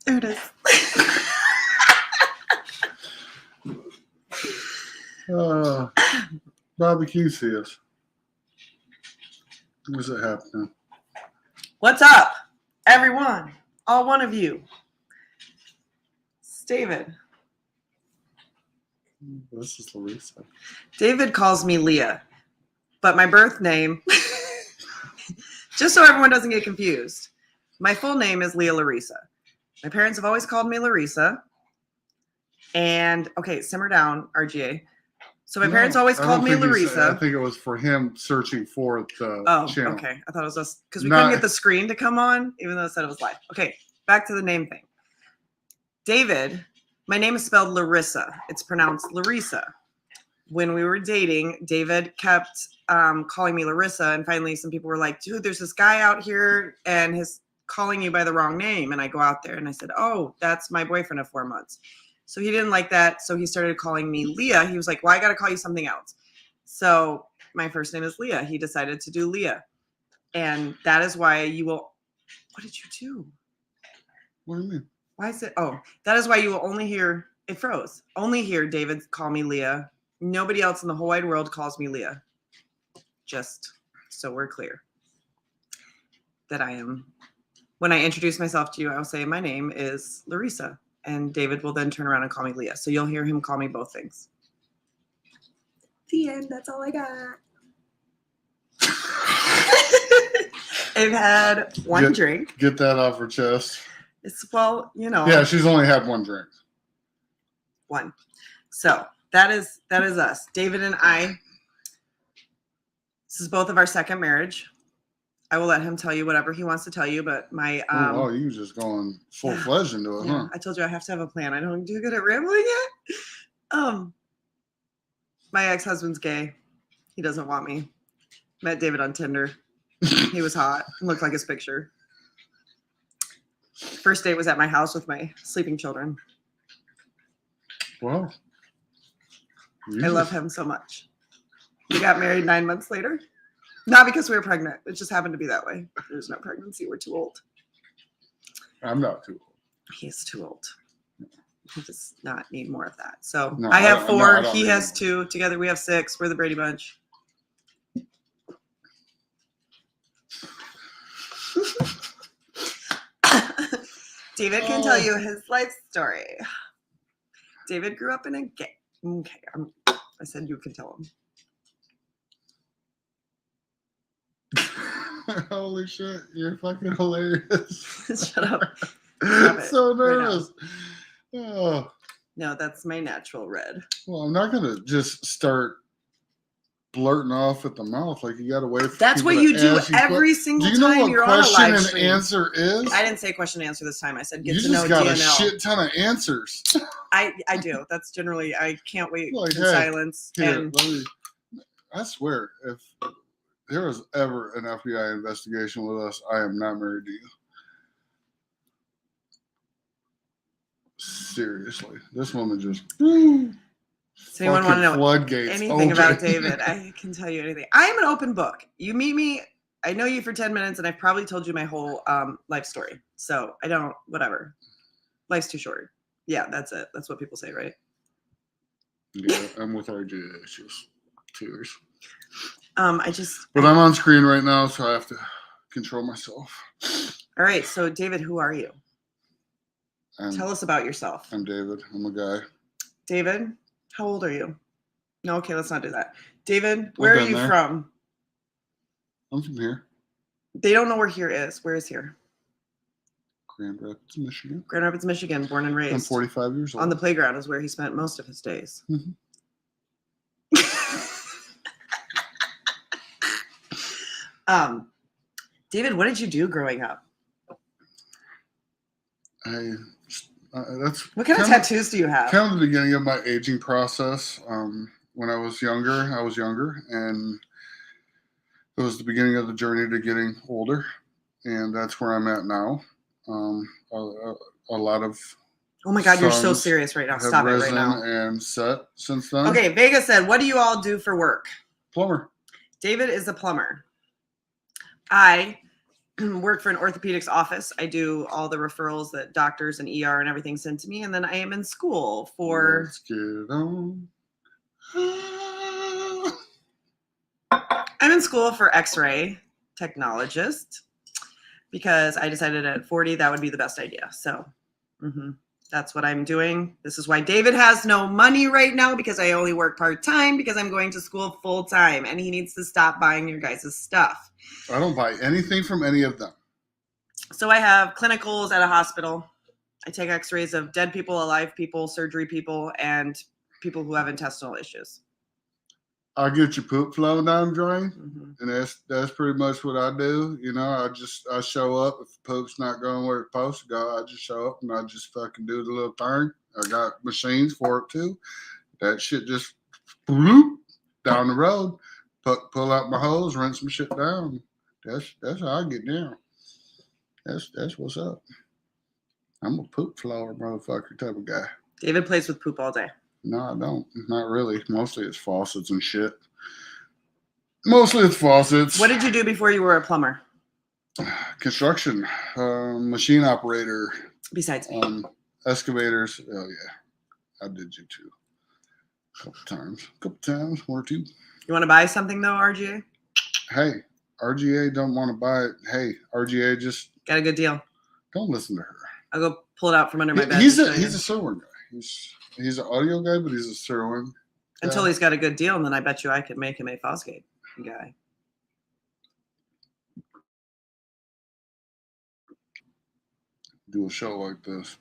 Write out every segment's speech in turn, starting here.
There it is. Barbecue seals. What's it happening? What's up, everyone? All one of you. It's David. This is Larissa. David calls me Leah, but my birth name, just so everyone doesn't get confused, my full name is Leah Larissa. My parents have always called me Larissa. And, okay, simmer down, RGA. So my parents always called me Larissa. I think it was for him searching for the channel. Okay. I thought it was us because we couldn't get the screen to come on, even though it said it was live. Okay, back to the name thing. David, my name is spelled Larissa. It's pronounced Larissa. When we were dating, David kept calling me Larissa, and finally some people were like, dude, there's this guy out here, and he's calling you by the wrong name. And I go out there, and I said, oh, that's my boyfriend of 4 months. So he didn't like that, so he started calling me Leah. He was like, well, I got to call you something else. So my first name is Leah. He decided to do Leah. And that is why you will... What did you do? What do you mean? Why is it... Oh, that is why you will only hear... It froze. Only hear David call me Leah. Nobody else in the whole wide world calls me Leah. Just so we're clear. That I am... When I introduce myself to you, I will say, my name is Larissa. And David will then turn around and call me Leah. So you'll hear him call me both things. The end. That's all I got. I've had one drink. Get that off her chest. Well, you know. Yeah, she's only had one drink. One. So that is us. David and I. This is both of our second marriage. I will let him tell you whatever he wants to tell you, but my you just going full-fledged into it, huh? I told you I have to have a plan. I don't do good at rambling yet. My ex-husband's gay. He doesn't want me. Met David on Tinder. He was hot. Looked like his picture. First date was at my house with my sleeping children. Wow. I love him so much. We got married 9 months later. Not because we were pregnant. It just happened to be that way. There's no pregnancy. We're too old. I'm not too old. He's too old. He does not need more of that. So no, I have 4. No, he has 2. Together we have 6. We're the Brady Bunch. David can tell you his life story. David grew up in a gay. Okay, I said you can tell him. Holy shit, you're fucking hilarious. Shut up. I'm so nervous. Right oh. No, that's my natural red. Well, I'm not going to just start blurting off at the mouth like you got to wait for That's what you do every single time you're on a live stream. Do you know what question and answer is? I didn't say question and answer this time. I said get you to know D&L. D&L. You just got a shit ton of answers. I do. That's generally, I can't wait like, in silence. Here, I swear, if there was ever an FBI investigation with us, I am not married to you. Seriously. This woman just... Does anyone want to know anything open. about David? I can tell you anything. I am an open book. You meet me, I know you for 10 minutes, and I've probably told you my whole life story. So I don't, whatever. Life's too short. Yeah, that's it. That's what people say, right? Yeah, I'm with RJ issues. Tears. But I'm on screen right now, so I have to control myself. All right. So, David, who are you? Tell us about yourself. I'm David. I'm a guy. David, how old are you? No, okay, let's not do that. David, where are you from? I'm from here. They don't know where here is. Where is here? Grand Rapids, Michigan. Grand Rapids, Michigan, born and raised. I'm 45 years old. On the playground is where he spent most of his days. Mm-hmm. David, what did you do growing up? That's what kind of tattoos do you have? Kind of the beginning of my aging process. When I was younger, and it was the beginning of the journey to getting older, and that's where I'm at now. A lot of oh my God, you're so serious right now. Stop it right now. And set since then. Okay, Vega said, "What do you all do for work?" Plumber. David is a plumber. I work for an orthopedics office. I do all the referrals that doctors and ER and everything send to me. And then I am in school for... Let's get on. I'm in school for X-ray technologist because I decided at 40 that would be the best idea. So that's what I'm doing. This is why David has no money right now, because I only work part-time because I'm going to school full-time, and he needs to stop buying your guys' stuff. I don't buy anything from any of them. So I have clinicals at a hospital. I take X-rays of dead people, alive people, surgery people, and people who have intestinal issues. I get your poop flow down drain, and that's pretty much what I do. You know, I show up. If the poop's not going where it's supposed to go, I just show up and I just fucking do the little thing. I got machines for it too. That shit just bloop, down the road. Pull out my hose, rinse some shit down. That's how I get down. That's what's up. I'm a poop flower motherfucker type of guy. David plays with poop all day. No, I don't. Not really. Mostly it's faucets and shit. Mostly it's faucets. What did you do before you were a plumber? Construction, machine operator. Besides me. Excavators. Oh, yeah. I did you too. A couple times. One or two. You want to buy something though, RGA? Hey, RGA don't want to buy it. Hey, RGA just... Got a good deal. Don't listen to her. I'll go pull it out from under my bed. He's a Sirwin guy. He's an audio guy, but he's a Sirwin. Until he's got a good deal, and then I bet you I could make him a Fosgate guy. Do a show like this.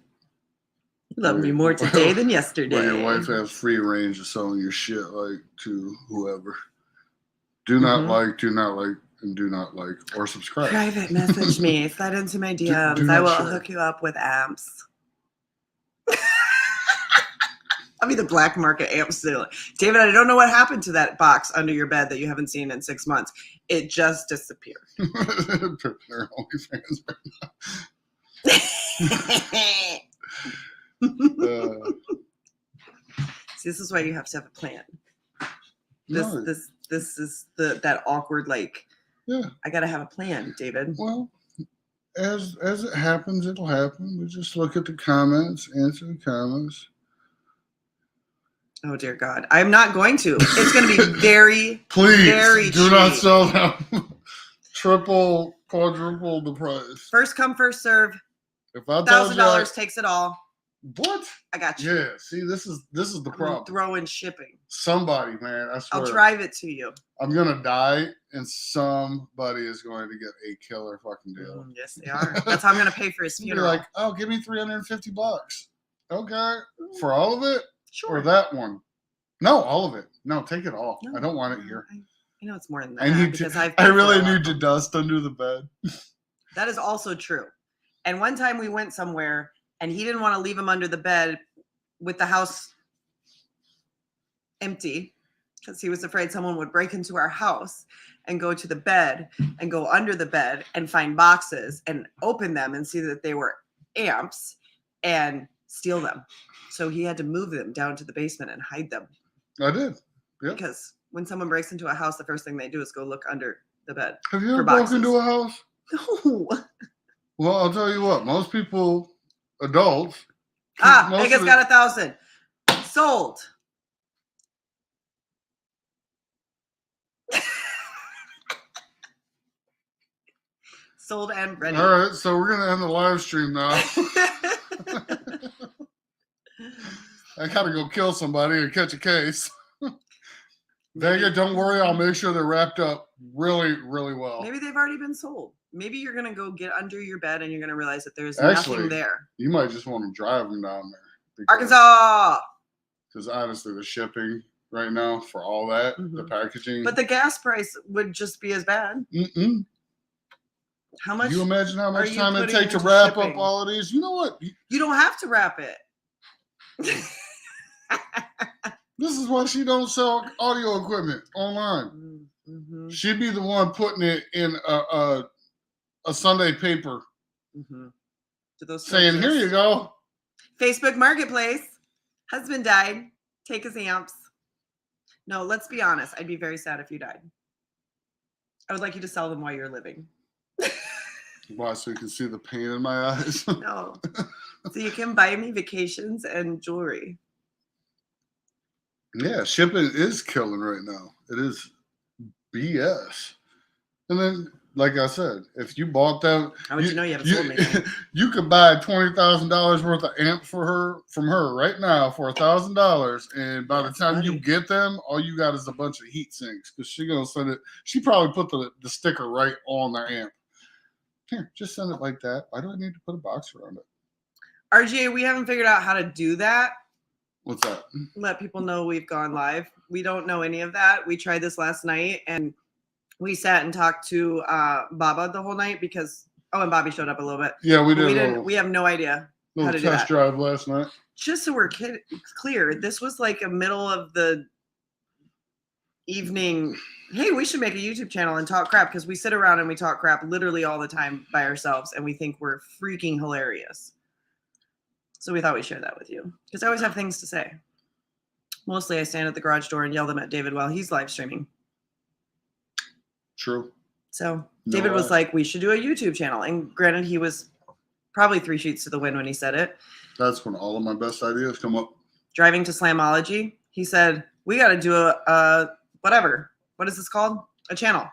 Love me more today than yesterday. Where your wife has free range of selling your shit like to whoever. Do not like, and do not like or subscribe. Private message me. Slide into my DMs. I will hook you up with amps. I'll be the black market amp dealer. David, I don't know what happened to that box under your bed that you haven't seen in 6 months. It just disappeared. They're OnlyFans right now. See, this is why you have to have a plan. This is that awkward, like, yeah. I gotta have a plan, David. Well, as it happens, it'll happen. We just look at the comments, answer the comments. Oh dear God, I'm not going to. It's going to be very, please very do cheap. Not sell them. Triple, quadruple the price. First come, first serve. If I $1,000 takes it all. What? I got you. Yeah. See, this is the problem. Throw in shipping. Somebody, man, I swear. I'll drive it to you. I'm gonna die, and somebody is going to get a killer fucking deal. Yes, they are. That's how I'm gonna pay for his funeral. You're like, oh, give me $350. Okay, for all of it. Sure. Or that one. No, all of it. No, take it all. No, I don't want it here. I know it's more than that. I really need to dust under the bed. That is also true. And one time we went somewhere and he didn't want to leave him under the bed with the house empty because he was afraid someone would break into our house and go to the bed and go under the bed and find boxes and open them and see that they were amps and steal them. So he had to move them down to the basement and hide them. I did. Yep. Because when someone breaks into a house, the first thing they do is go look under the bed. Have you ever broken into a house? No. Well, I'll tell you what. Most people, adults. Vegas got 1,000. Sold. Sold and ready. All right, so we're gonna end the live stream now. I gotta go kill somebody and catch a case. Vega, don't worry. I'll make sure they're wrapped up really, really well. Maybe they've already been sold. Maybe you're going to go get under your bed and you're going to realize that there's nothing there. You might just want to drive them down there. Arkansas! Because honestly, the shipping right now for all that, the packaging. But the gas price would just be as bad. Mm-mm. How much? You imagine how much time it takes to wrap up all of these? You know what? You don't have to wrap it. This is why she don't sell audio equipment online. Mm-hmm. She'd be the one putting it in a Sunday paper, saying, "Here you go." Facebook Marketplace. Husband died. Take his amps. No, let's be honest. I'd be very sad if you died. I would like you to sell them while you're living. Why? So you can see the pain in my eyes? No. So you can buy me vacations and jewelry. Yeah, shipping is killing right now. It is BS. And then, like I said, if you bought that, How would you know you haven't sold anything? You could buy $20,000 worth of amps from her right now for $1,000, and by the time you get them, all you got is a bunch of heat sinks because she's gonna send it. She probably put the sticker right on the amp. Here, just send it like that. Why do I need to put a box around it? RGA, we haven't figured out how to do that. What's that? Let people know we've gone live. We don't know any of that. We tried this last night, and we sat and talked to Baba the whole night because and Bobby showed up a little bit. Yeah, we did. We have no idea how to do that. Test drive last night. Just so we're clear, this was like a middle of the evening. Hey, we should make a YouTube channel and talk crap because we sit around and we talk crap literally all the time by ourselves, and we think we're freaking hilarious. So we thought we'd share that with you because I always have things to say. Mostly I stand at the garage door and yell them at David while he's live streaming. True. So David was like, we should do a YouTube channel. And granted, he was probably 3 sheets to the wind when he said it. That's when all of my best ideas come up. Driving to Slamology, he said, we got to do a whatever. What is this called? A channel.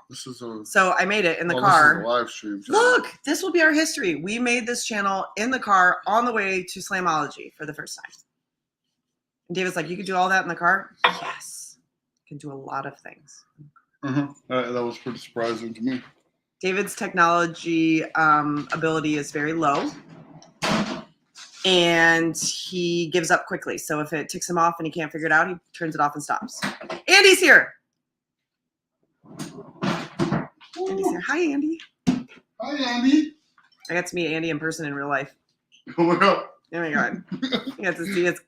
So I made it in the car. This is a live stream channel. Look, this will be our history. We made this channel in the car on the way to Slamology for the first time. And David's like, you could do all that in the car? Yes. You can do a lot of things. That was pretty surprising to me. David's technology ability is very low. And he gives up quickly. So if it ticks him off and he can't figure it out, he turns it off and stops. Andy's here. Andy's here. Hi, Andy. Hi, Andy. I got to meet Andy in person in real life. Oh my God. Oh my God. You got to see his.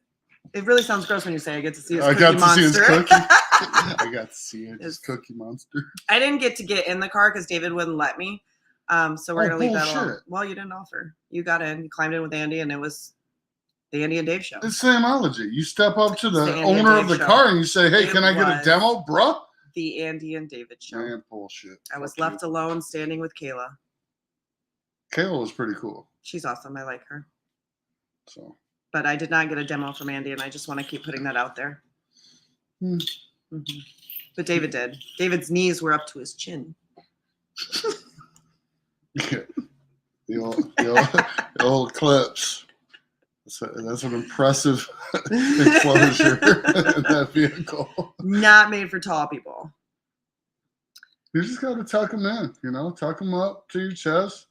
It really sounds gross when you say I get to see his I cookie monster. See his cookie. I got to see his cookie monster. I didn't get to get in the car because David wouldn't let me. So we're going to leave that alone. Well, you didn't offer. You got in. You climbed in with Andy, and it was the Andy and Dave show. It's Slamology. You step up to the owner of the car and you say, hey, can I get a demo, bruh? The Andy and David show. Man, bullshit. I was left alone standing with Kayla. Kayla was pretty cool. She's awesome. I like her. So. But I did not get a demo from Andy, and I just want to keep putting that out there. Mm-hmm. But David did. David's knees were up to his chin. Yeah. The old clips. That's an impressive enclosure in that vehicle. Not made for tall people. You just got to tuck them in, tuck them up to your chest.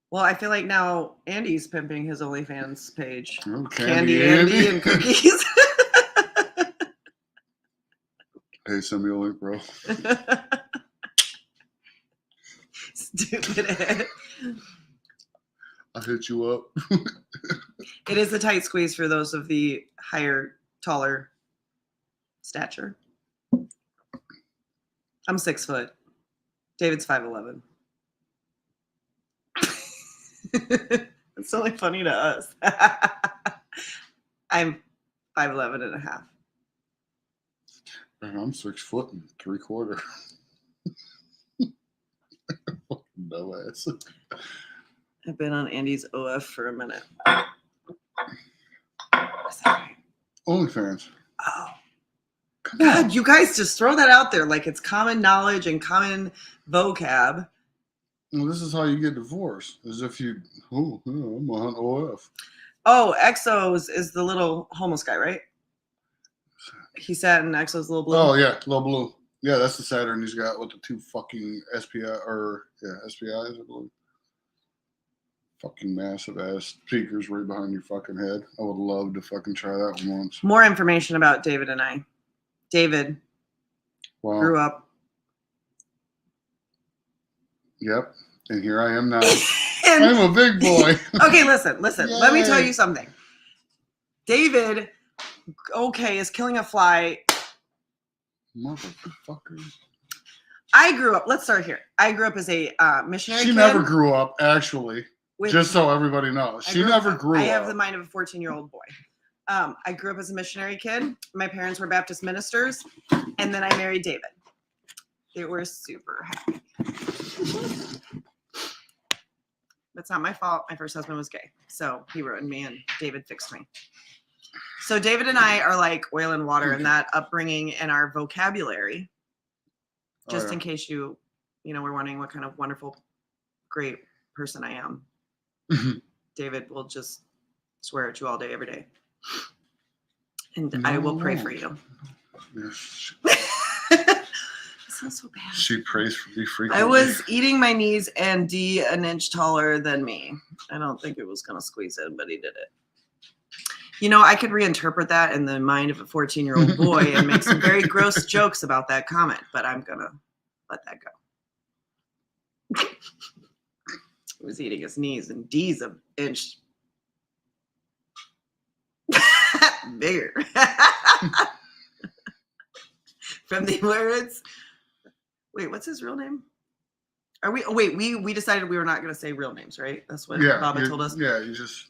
Well, I feel like now Andy's pimping his OnlyFans page. Oh, Candy Andy and cookies. Hey, send me a link, bro. Stupid head. I'll hit you up. It is a tight squeeze for those of the higher, taller stature. I'm 6 foot. David's 5'11". It's only funny to us. I'm 5'11" and a half. And I'm 6 foot and 3/4. No ass. I've been on Andy's OF for a minute. OnlyFans. Oh. God, you guys just throw that out there like it's common knowledge and common vocab. Well, this is how you get divorced. As if I'm on OF. Oh, Exos is the little homeless guy, right? He sat in Exo's little blue. Oh, yeah, little blue. Yeah, that's the Saturn he's got with the 2 fucking SPIs, I believe. Fucking massive ass speakers right behind your fucking head. I would love to fucking try that one once. More information about David and I. David grew up. Yep. And here I am now. I'm a big boy. Okay, listen. Yay. Let me tell you something. David, is killing a fly. Motherfucker. I grew up, let's start here. I grew up as a missionary kid. She never grew up, actually. Just so everybody knows. She never grew up. I have the mind of a 14-year-old boy. I grew up as a missionary kid. My parents were Baptist ministers. And then I married David. They were super happy. That's not my fault. My first husband was gay. So he ruined me and David fixed me. So David and I are like oil and water in that upbringing and our vocabulary. Just in case you were wondering what kind of wonderful, great person I am. David will just swear at you all day, every day. And I will pray for you. Yes. This sounds so bad. She prays for me frequently. I was eating my knees and D an inch taller than me. I don't think it was going to squeeze in, but he did it. I could reinterpret that in the mind of a 14-year-old boy and make some very gross jokes about that comment, but I'm going to let that go. He was eating his knees and D's an inch bigger. From the words. Wait, what's his real name? We decided we were not going to say real names, right? That's what Baba told us. Yeah, you just.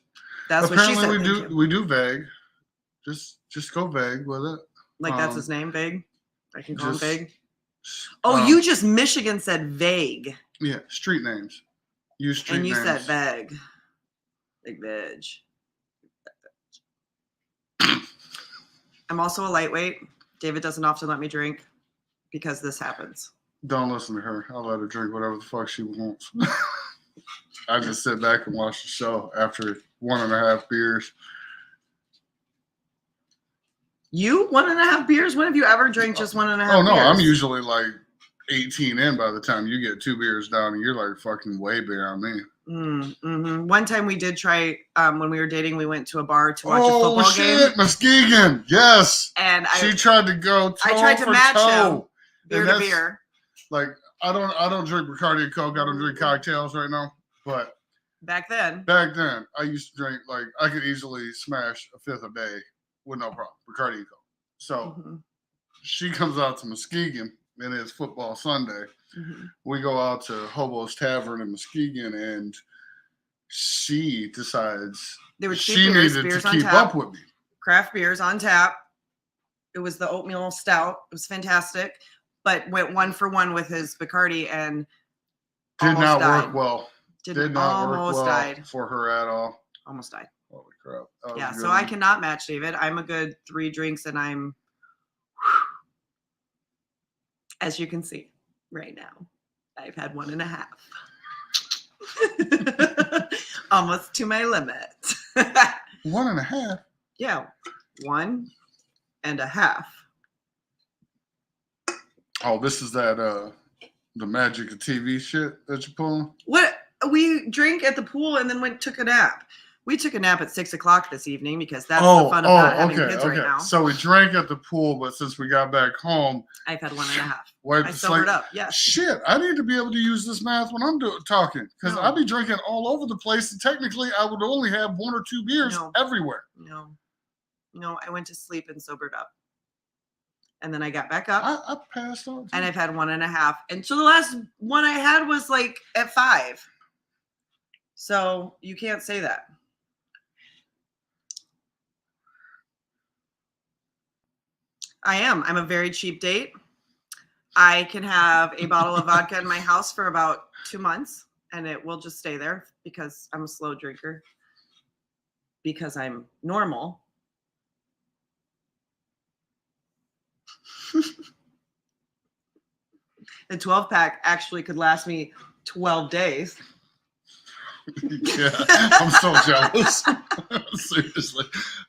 That's what she said. Apparently we do vague. Just go vague with it. Like that's his name, Vague? I can call him Vague? Oh, you just Michigan said vague. Yeah, street names. Use street names. And you said vague. Like veg. I'm also a lightweight. David doesn't often let me drink because this happens. Don't listen to her. I'll let her drink whatever the fuck she wants. I just sit back and watch the show after 1.5 beers. You 1.5 beers? When have you ever drank just 1.5 beers? Oh, no. I'm usually like 18 in by the time you get 2 beers down, and you're like fucking way beyond me. Mm-hmm. One time we did try, when we were dating, we went to a bar to watch a football game. Oh, shit. Muskegon. Yes. And she tried to go toe I tried to for match toe. him. Beer to beer. Like, I don't drink Bacardi and Coke. I don't drink cocktails right now. But back then, I used to drink, like, I could easily smash a fifth a day with no problem. Bacardi and Coke. So she comes out to Muskegon, and it's football Sunday. We go out to Hobo's Tavern in Muskegon, and she decides she needed to keep up with me. Craft beers on tap. It was the oatmeal stout. It was fantastic, but went 1 for 1 with his Bacardi and did not died. Work well. Did not work well for her at all. Almost died. Holy crap. Yeah, so I cannot match David. I'm a good 3 drinks and I'm, as you can see right now, I've had 1.5. Almost to my limit. 1.5? Yeah, 1.5. Oh, this is that the magic of TV shit that you're pulling? What? We drank at the pool and then took a nap. We took a nap at 6 o'clock this evening because that's the fun of not having kids right now. So we drank at the pool, but since we got back home, I've had 1.5. I sobered up. Yes. Shit, I need to be able to use this math when I'm talking because I'll be drinking all over the place, and technically I would only have 1 or 2 beers everywhere. No, I went to sleep and sobered up, and then I got back up. I passed out, and I've had 1.5, and so the last one I had was like at 5. So you can't say that. I'm a very cheap date. I can have a bottle of vodka in my house for about 2 months and it will just stay there because I'm a slow drinker. Because I'm normal. The 12-pack actually could last me 12 days. Yeah, I'm so jealous. Seriously.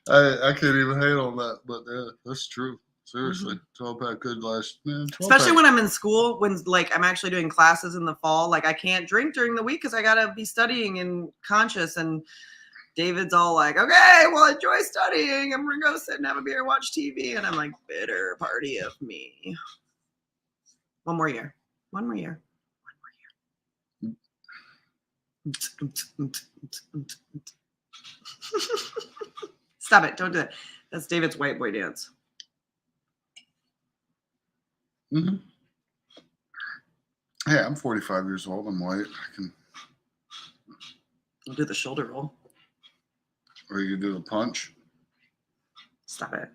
I can't even hate on that, but yeah, that's true. Seriously, 12-pack could last. Especially when I'm in school, when like I'm actually doing classes in the fall. Like I can't drink during the week because I gotta be studying and conscious. And David's all like, "Okay, well, enjoy studying. I'm gonna go sit and have a beer and watch TV." And I'm like, "Bitter party of me." One more year. Stop it! Don't do it. That's David's white boy dance. Mm-hmm. Hey, I'm 45 years old. I'm white. I can. I'll do the shoulder roll. Or you can do the punch. Stop it.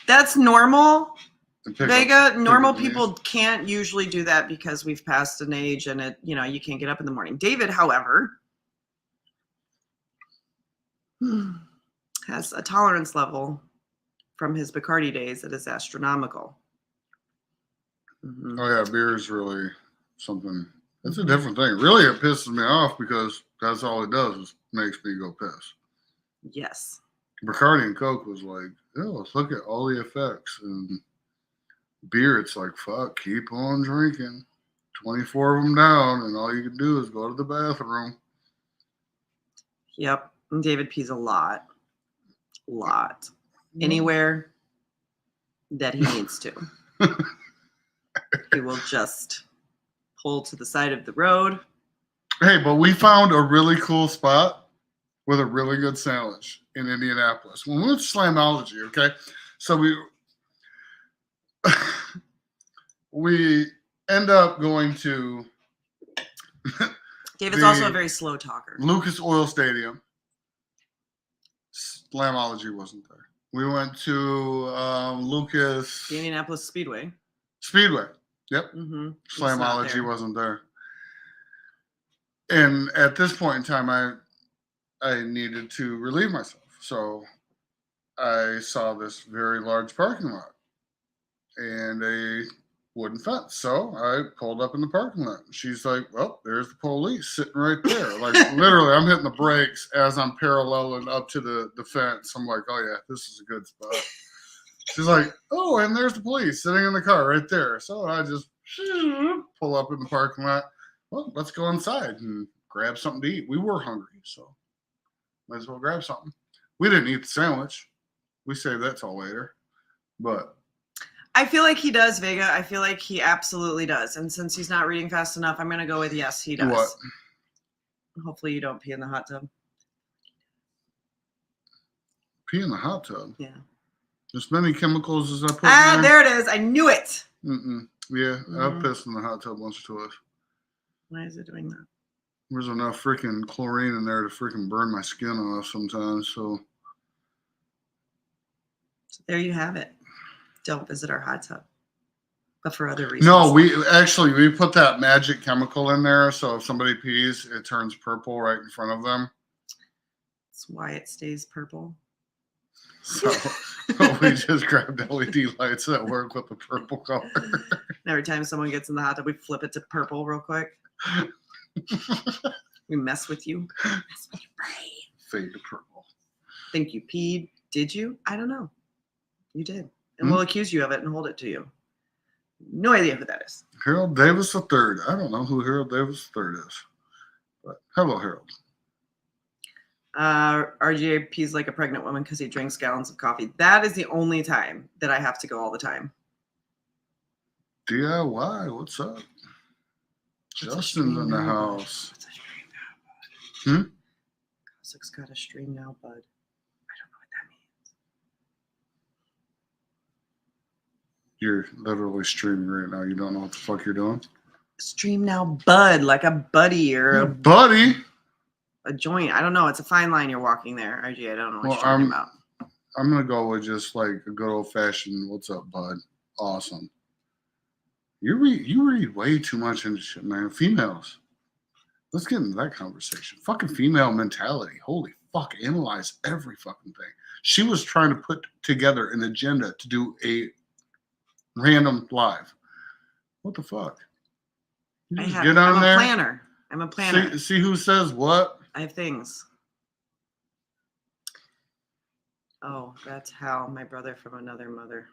That's normal and pick Vega, up, normal pick up people can't usually do that because we've passed an age and you can't get up in the morning. David, however, has a tolerance level from his Bacardi days that is astronomical. Mm-hmm. Oh yeah, beer is really something. It's a different thing. Really, it pisses me off because that's all it does is makes me go piss. Yes. Bacardi and Coke was like, oh, look at all the effects. And beer, it's like, fuck, keep on drinking. 24 of them down, and all you can do is go to the bathroom. Yep. And David pees a lot. Anywhere that he needs to. He will just pull to the side of the road. Hey, but we found a really cool spot with a really good sandwich in Indianapolis. When we went to Slamology, okay? So we end up going to David's also a very slow talker. Lucas Oil Stadium. Slamology wasn't there. We went to Lucas. The Indianapolis Speedway. Yep. Mm-hmm. Slamology wasn't there. And at this point in time, I needed to relieve myself. So I saw this very large parking lot and a wooden fence. So I pulled up in the parking lot. She's like, well, there's the police sitting right there. Like literally, I'm hitting the brakes as I'm paralleling up to the fence. I'm like, oh yeah, this is a good spot. She's like, oh, and there's the police sitting in the car right there. So I just pull up in the parking lot. Well, let's go inside and grab something to eat. We were hungry, so might as well grab something. We didn't eat the sandwich. We saved that till later. But I feel like he does, Vega. I feel like he absolutely does. And since he's not reading fast enough, I'm going to go with yes, he does. What? Hopefully you don't pee in the hot tub. Pee in the hot tub? Yeah. As many chemicals as I put Ah, in there it is. I knew it. Yeah, I've pissed in the hot tub once or twice. Why is it doing that? There's enough freaking chlorine in there to freaking burn my skin off sometimes. So there you have it. Don't visit our hot tub. But for other reasons. No, we put that magic chemical in there. So if somebody pees, it turns purple right in front of them. That's why it stays purple. So we just grabbed LED lights that work with the purple color. Every time someone gets in the hot tub, we flip it to purple real quick. We mess with you. Mess with your brain. Fade to purple. Think you peed? Did you? I don't know. You did. And we'll accuse you of it and hold it to you. No idea who that is. Harold Davis III. I don't know who Harold Davis III is. But hello, Harold. RGA pees like a pregnant woman because he drinks gallons of coffee. That is the only time that I have to go all the time. DIY, what's up? Justin's in the house. What's a stream now, bud? Cossack's got a stream now, bud. I don't know what that means. You're literally streaming right now. You don't know what the fuck you're doing? Stream now, bud, like a buddy or buddy. A joint. I don't know. It's a fine line you're walking there, RG. I don't know what you're talking about. I'm going to go with just like a good old fashioned, what's up, bud? Awesome. You read way too much into shit, man. Females. Let's get into that conversation. Fucking female mentality. Holy fuck. Analyze every fucking thing. She was trying to put together an agenda to do a random live. What the fuck? I'm a planner. I'm a planner. See who says what? I have things. Oh, that's Hal, my brother from another mother.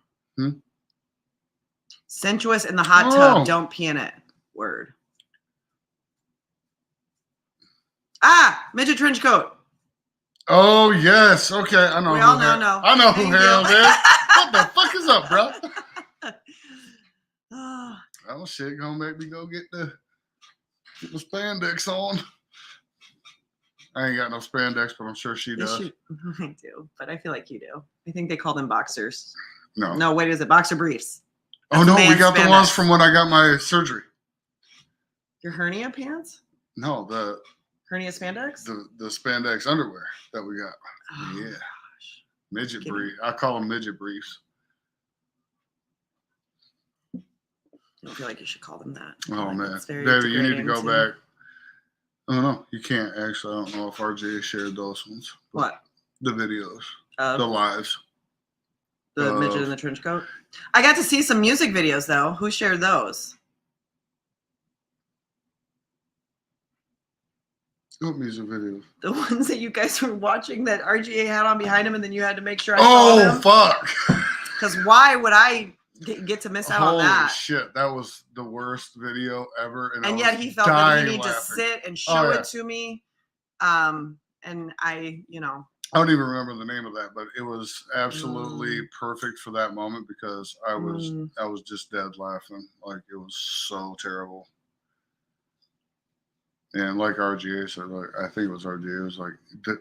Sensuous in the hot tub. Don't pee in it. Word. Midget trench coat. Oh, yes. Okay, I know. We all know. I know who Harold is. What the fuck is up, bro? Oh, shit. Gonna make me go get the spandex on. I ain't got no spandex, but I'm sure she does. I do, but I feel like you do. I think they call them boxers. No, wait, is it boxer briefs? That's we got spandex. The ones from when I got my surgery. Your hernia pants? No, the hernia spandex? The spandex underwear that we got. Oh, yeah. Gosh. Midget brief. I call them midget briefs. don't feel like you should call them that. Oh, man. It's very David, you need to degrading go back. I don't know. You can't actually. I don't know if RJ shared those ones. What? The videos. The lives. The midget in the trench coat? I got to see some music videos, though. Who shared those? What music videos? The ones that you guys were watching that RGA had on behind him, and then you had to make sure I saw them. Oh, fuck. Because why would I get to miss out on that? Holy shit. That was the worst video ever. And yet he felt that he needed to sit and show it to me. And I, I don't even remember the name of that, but it was absolutely perfect for that moment because I was just dead laughing. Like, it was so terrible. And like RGA said, like, I think it was RGA, it was like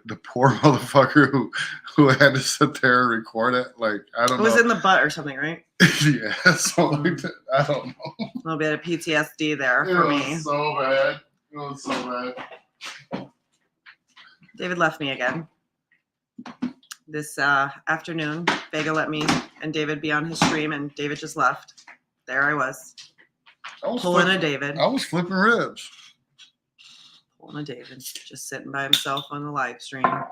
the poor motherfucker who had to sit there and record it. Like, I don't know. It was in the butt or something, right? Yeah, something like that. I don't know. A little bit of PTSD there for me. It was so bad. It was so bad. David left me again. This afternoon, Vega let me and David be on his stream, and David just left. There I was pulling a David. I was flipping ribs. Pulling a David, just sitting by himself on the live stream. I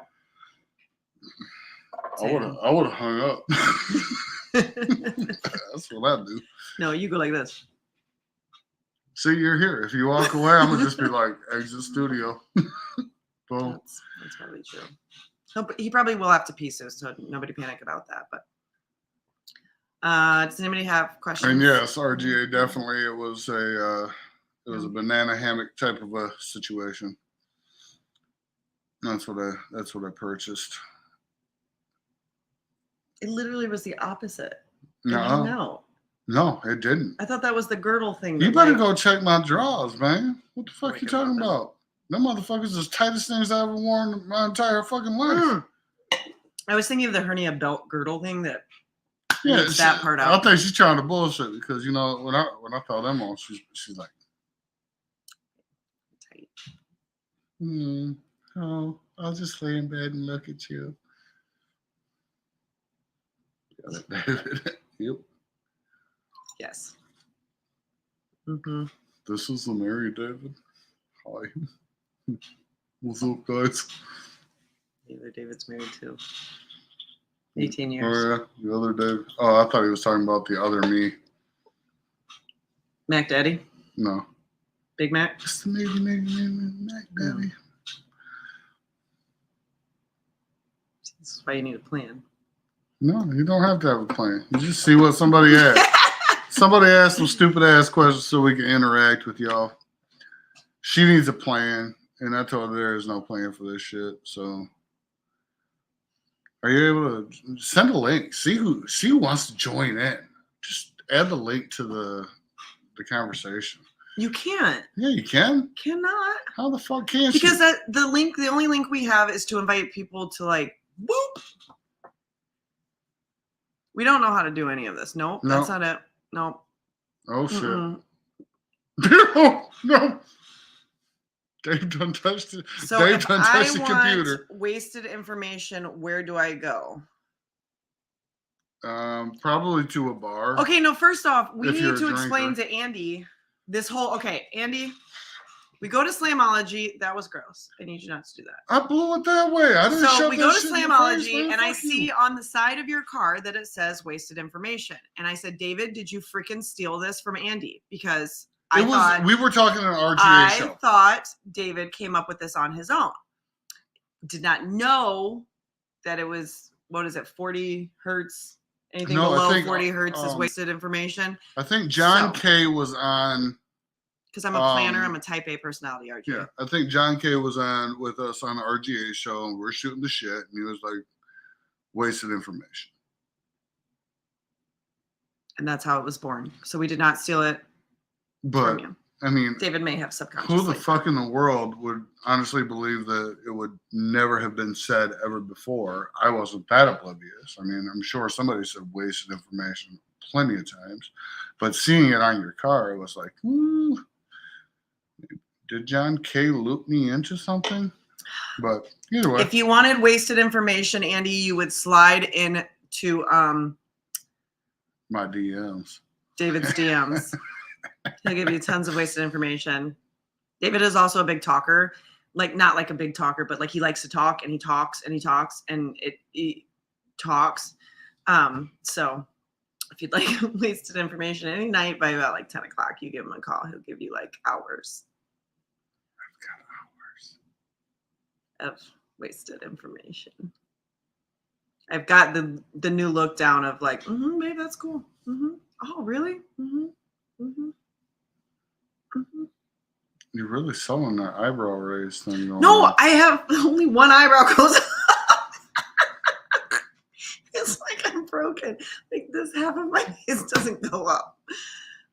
would have hung up. That's what I do. No, you go like this. See, you're here. If you walk away, I'm gonna just be like, exit studio. Boom. That's probably true. He probably will have to pee soon, so nobody panic about that. But does anybody have questions? And yes, RGA definitely. It was a banana hammock type of a situation. That's what I purchased. It literally was the opposite. No, it didn't. I thought that was the girdle thing. You better go check my drawers, man. What the fuck you talking about? Them motherfuckers is the tightest things I ever worn in my entire fucking life. I was thinking of the hernia belt girdle thing that makes that part out. I think she's trying to bullshit because when I throw them on, she's like, tight. Oh, I'll just lay in bed and look at you. Yep. Yes. Mm-hmm. This is the Mary David. Hi. What's up, guys? The other David's married too. 18 years. Oh, yeah. The other David. Oh, I thought he was talking about the other me. Mac Daddy? No. Big Mac? Just the Mac Daddy. That's why you need a plan. No, you don't have to have a plan. You just see what somebody asked. Somebody asked some stupid ass questions so we can interact with y'all. She needs a plan, and I told her there is no plan for this shit. So, are you able to send a link? See who wants to join in. Just add the link to the conversation. You can't. Yeah, you can. Cannot. How the fuck can she? Because the only link we have is to invite people to whoop. We don't know how to do any of this. Nope, that's not it. Nope. Oh shit. No. Dave done touched it. So Dave if done touched the computer. Wasted information, where do I go? Probably to a bar. Okay, no, first off, we need to explain to Andy this whole Andy, we go to Slamology. That was gross. I need you not to do that. I blew it that way. I didn't So we go to Slamology and I see on the side of your car that it says wasted information. And I said, David, did you freaking steal this from Andy? Because we were talking an RGA show. I thought David came up with this on his own. Did not know that it was, 40 hertz? Anything below 40 hertz is wasted information. I think John K was on. Because I'm a planner, I'm a type A personality, RGA. Yeah, I think John K was on with us on the RGA show, and we're shooting the shit, and he was like, wasted information. And that's how it was born. So we did not steal it from you. I mean, David may have subconsciously. Who the fuck in the world would honestly believe that it would never have been said ever before? I wasn't that oblivious. I mean, I'm sure somebody said wasted information plenty of times, but seeing it on your car, it was like, ooh. Did John K loop me into something? But either way. If you wanted wasted information, Andy, you would slide into my DMs. David's DMs. He'll give you tons of wasted information. David is also a big talker, like not like a big talker, but like he likes to talk and he talks and he talks and he talks. So if you'd like wasted information any night by about like 10 o'clock, you give him a call. He'll give you like hours. I've got hours of wasted information. I've got the new look down of like, babe, that's cool. Oh, really? You're really selling that eyebrow raise thing going No, on. I have only one eyebrow goes up. It's like I'm broken. Like this half of my face doesn't go up.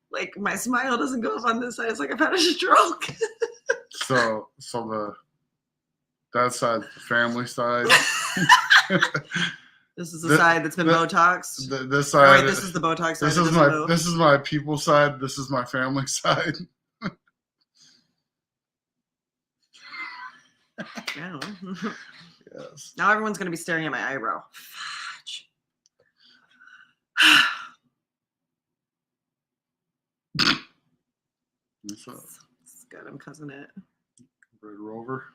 Like my smile doesn't go up on this side. It's like I've had a stroke. So that side's the family side. This is the side that's been Botoxed. This side. Wait, this is the Botox side. This is my people side. This is my family side. Yeah. Yes. Now everyone's gonna be staring at my eyebrow. Fudge. What's up? It's good. I'm cussing it. Red Rover.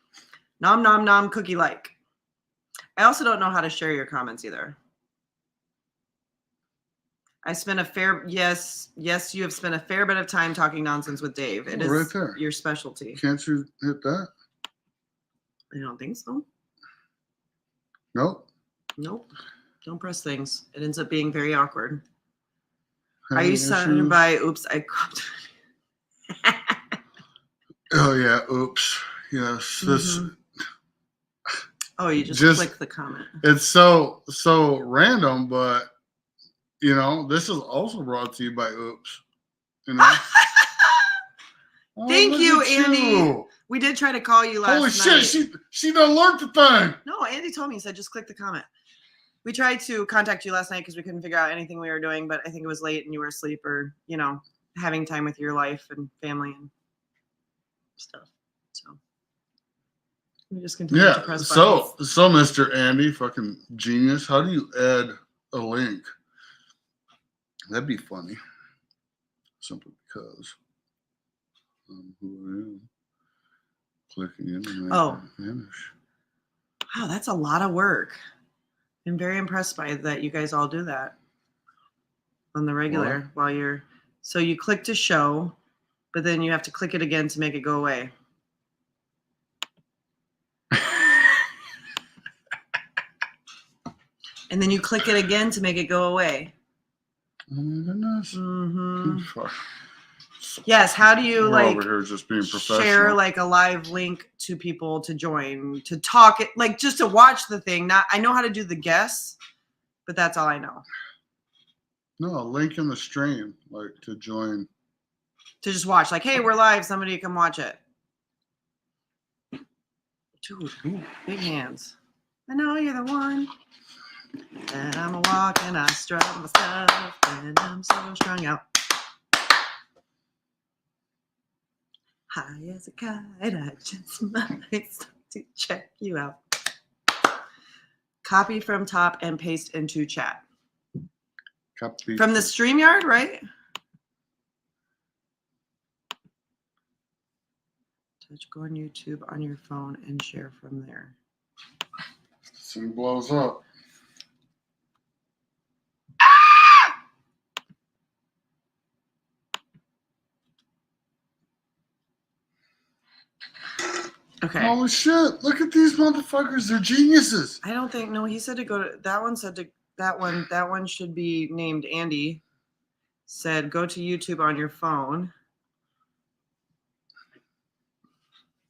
Nom nom nom cookie like. I also don't know how to share your comments either. I spent a fair yes, you have spent a fair bit of time talking nonsense with Dave. It is right there. Your specialty. Can't you hit that? I don't think so. Nope. Nope. Don't press things. It ends up being very awkward. Are Having you issues? surrounded by oops, I cropped. Oh yeah, oops. Yes. This Oh, you just click the comment. It's so random, but you know, this is also brought to you by Oops. You know? Thank you, Andy. We did try to call you last night. Holy shit, she done learned the thing. No, Andy told me, he said just click the comment. We tried to contact you last night because we couldn't figure out anything we were doing, but I think it was late and you were asleep or, you know, having time with your life and family and stuff. So we just continue to press buttons. So Mr. Andy, fucking genius, how do you add a link? That'd be funny. Simply because who I am. Clicking in and finish. Wow, that's a lot of work. I'm very impressed by that you guys all do that on the regular while you're so you click to show, but then you have to click it again to make it go away. And then you click it again to make it go away. Oh my goodness. Yes, how do you We're over here just being professional. Share like a live link to people to join, to talk it, like just to watch the thing? I know how to do the guess, but that's all I know. No, a link in the stream, like to join. To just watch, like, hey, we're live, somebody come watch it. Dude, big hands. I know you're the one. And I'm a walk and I strut my stuff and I'm so strung out. High as a kite, I just might start to check you out. Copy from top and paste into chat. Copy. From the StreamYard, right? Touch, go on YouTube on your phone and share from there. This thing blows up. Okay. Holy shit! Look at these motherfuckers. They're geniuses. I don't think. No, he said to go to that one. Said to that one. That one should be named Andy. Said go to YouTube on your phone.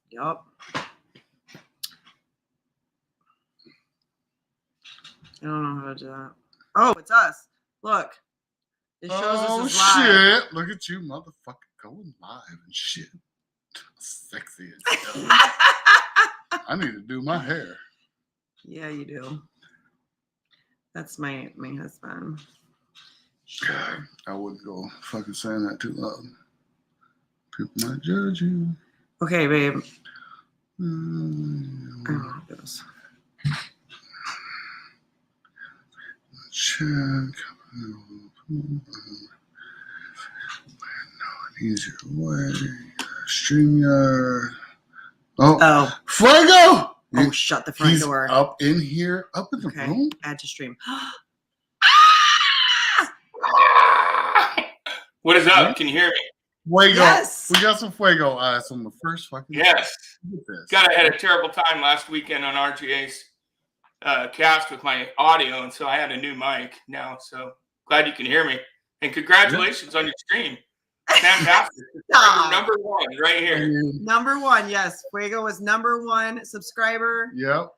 Yup. I don't know how to do that. Oh, it's us. Look. It shows us as live. Shit! Look at you, motherfucker, going live and shit. Sexy as hell. I need to do my hair. Yeah, you do. That's my husband. Sure. I wouldn't go fucking saying that too loud. People might judge you. Okay, babe. I don't know how it goes. Check. Easier way. StreamYard. Oh. Fuego! Oh, shut the front He's door. up in here, up in the room. Add to stream. What is up? Can you hear me? Fuego. Yes. We got some Fuego eyes on the first fucking. Yes. God, I had a terrible time last weekend on RGA's cast with my audio, and so I had a new mic now. So glad you can hear me. And congratulations on your stream. Fantastic. Number one right here. Number one, yes. Fuego was number one subscriber. Yep.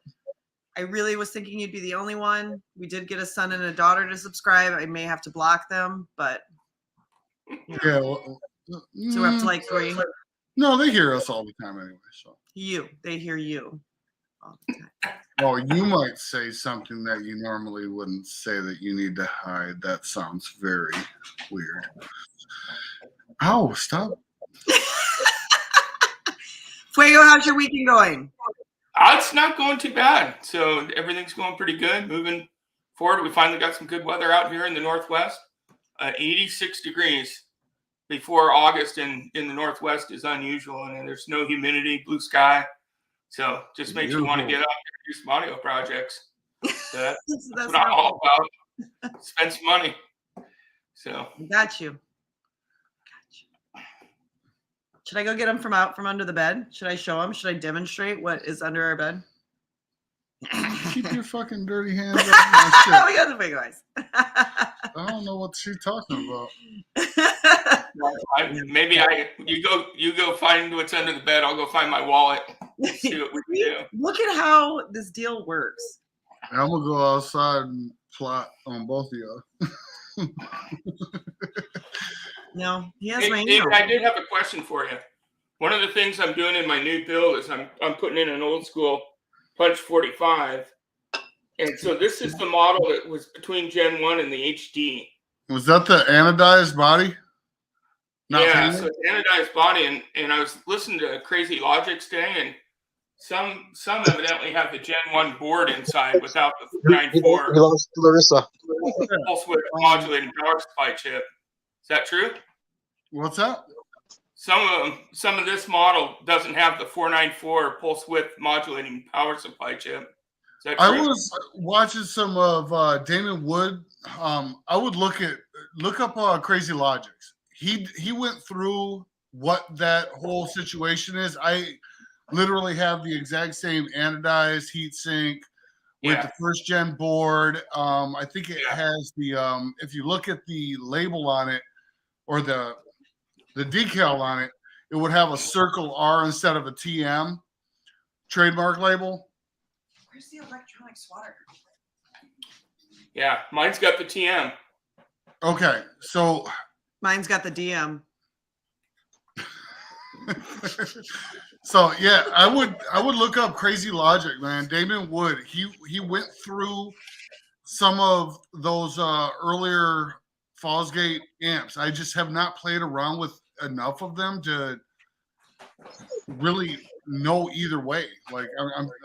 I really was thinking you'd be the only one. We did get a son and a daughter to subscribe. I may have to block them, but you know. Yeah. Well, So we're up to like 3. No, they hear us all the time anyway. So they hear you all the time. Oh, you might say something that you normally wouldn't say that you need to hide. That sounds very weird. Ow, stop. Fuego, how's your weekend going? It's not going too bad. So everything's going pretty good. Moving forward, we finally got some good weather out here in the Northwest. 86 degrees before August in the Northwest is unusual. And then there's no humidity, blue sky. So just makes you want to get up and do some audio projects. So that's what I'm all about. Spend some money. So Got you. Should I go get them from out from under the bed? Should I show them? Should I demonstrate what is under our bed? Keep your fucking dirty hands off my shit. We got the big eyes. I don't know what she's talking about. You go find what's under the bed. I'll go find my wallet. See what we can do. Look at how this deal works. I'm gonna go outside and plot on both of y'all. No, he has Hey, my David, email. I did have a question for you. One of the things I'm doing in my new build is I'm putting in an old school Punch 45. And so this is the model that was between Gen 1 and the HD. Was that the anodized body? Not Yeah, painted? so it's anodized body. And I was listening to Crazy Logic today, and some evidently have the Gen 1 board inside without the 494 We lost Larissa. pulse width modulating power supply chip. Is that true? What's that? Some of this model doesn't have the 494 pulse width modulating power supply chip. Is that true? I was watching some of Damon Wood. I would look up Crazy Logics. He went through what that whole situation is. I literally have the exact same anodized heat sink with the first gen board. I think it has the if you look at the label on it or the decal on it, it would have a circle R instead of a TM trademark label. Where's the electronic swatter? Yeah, mine's got the TM. Okay, so Mine's got the DM. so yeah, I would look up Crazy Logic, man. Damon Wood, he went through some of those earlier Fallsgate amps. I just have not played around with enough of them to really know either way. Like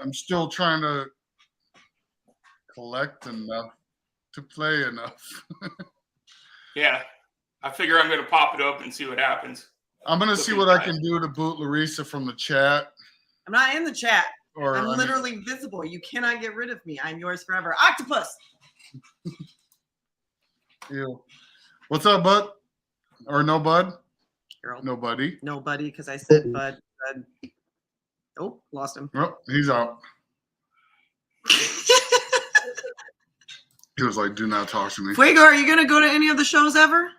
I'm still trying to collect enough to play enough. Yeah, I figure I'm going to pop it open and see what happens. I'm gonna see what I can do to boot Larissa from the chat. I'm not in the chat. Or I'm literally visible. You cannot get rid of me. I'm yours forever. Octopus. Ew. What's up, bud? Or no, bud? Girl. Nobody. Nobody, because I said bud. Oh, lost him. Oh, he's out. He was like, "Do not talk to me." Fuego, are you gonna go to any of the shows ever?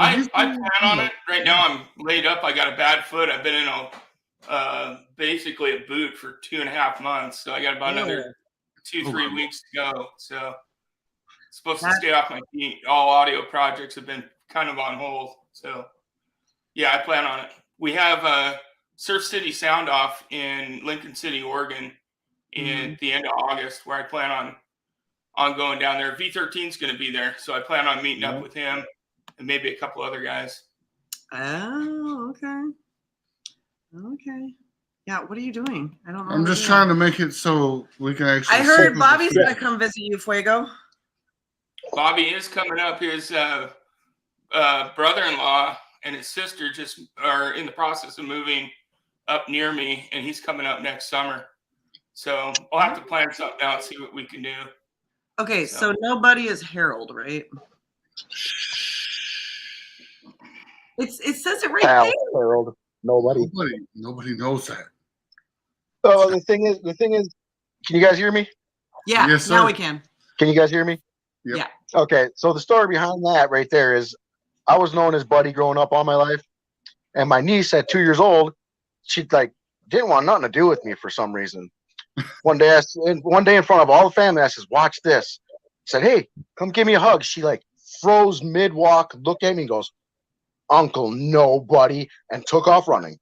I plan on it. Right now I'm laid up. I got a bad foot. I've been in basically a boot for 2.5 months. So I got about another 2-3 weeks to go. So supposed to stay off my feet. All audio projects have been kind of on hold. So yeah, I plan on it. We have Surf City Sound Off in Lincoln City, Oregon in the end of August, where I plan on going down there. V13's going to be there. So I plan on meeting up with him and maybe a couple other guys. Oh, okay. Okay. Yeah, what are you doing? I don't know. I'm just trying to make it so we can actually. I heard Bobby's gonna come visit you, Fuego. Bobby is coming up. His brother-in-law and his sister just are in the process of moving up near me, and he's coming up next summer. So I'll have to plan something out, see what we can do. Okay, so nobody is Harold, right? It says it right there. Harold. Nobody knows that. So the thing is, can you guys hear me? Yeah, yes, now sir. we can. Can you guys hear me? Yep. Yeah. Okay, so the story behind that right there is I was known as Buddy growing up all my life, and my niece at 2 years old, she like didn't want nothing to do with me for some reason. One day in front of all the family, I says, "Watch this." I said, "Hey, come give me a hug." She like froze mid walk, looked at me, and goes, "Uncle Nobody," and took off running.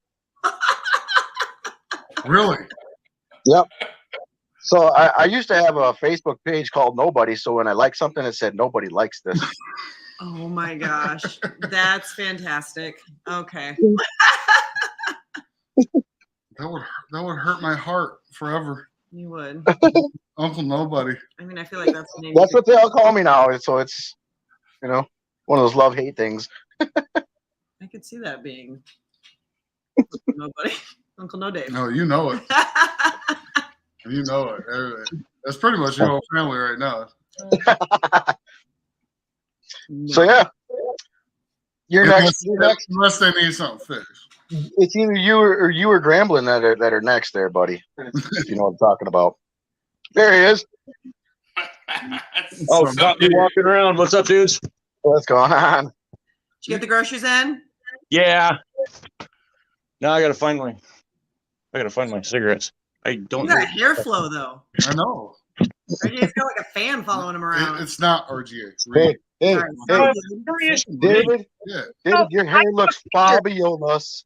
Really? Yep. So I used to have a Facebook page called Nobody. So when I liked something, it said nobody likes this. Oh my gosh, that's fantastic. Okay. That would hurt my heart forever. You would. Uncle Nobody. I mean, I feel like that's the name. That's what they all call me now. So it's, one of those love-hate things. I could see that being Nobody. Uncle No Dave. No, you know it. You know it. That's pretty much your whole family right now. No. So yeah, you're next. Unless they need something fixed. It's either you or Grambling that are next there, buddy. If you know what I'm talking about. There he is. Oh, got me walking around. What's up, dudes? What's going on? Did you get the groceries in? Yeah. Now I gotta find my cigarettes. I don't. You got a hair flow though. I know. RGA's got like a fan following him around. It's not RGA. Hey, David. Yeah. David, your hair looks fabulous.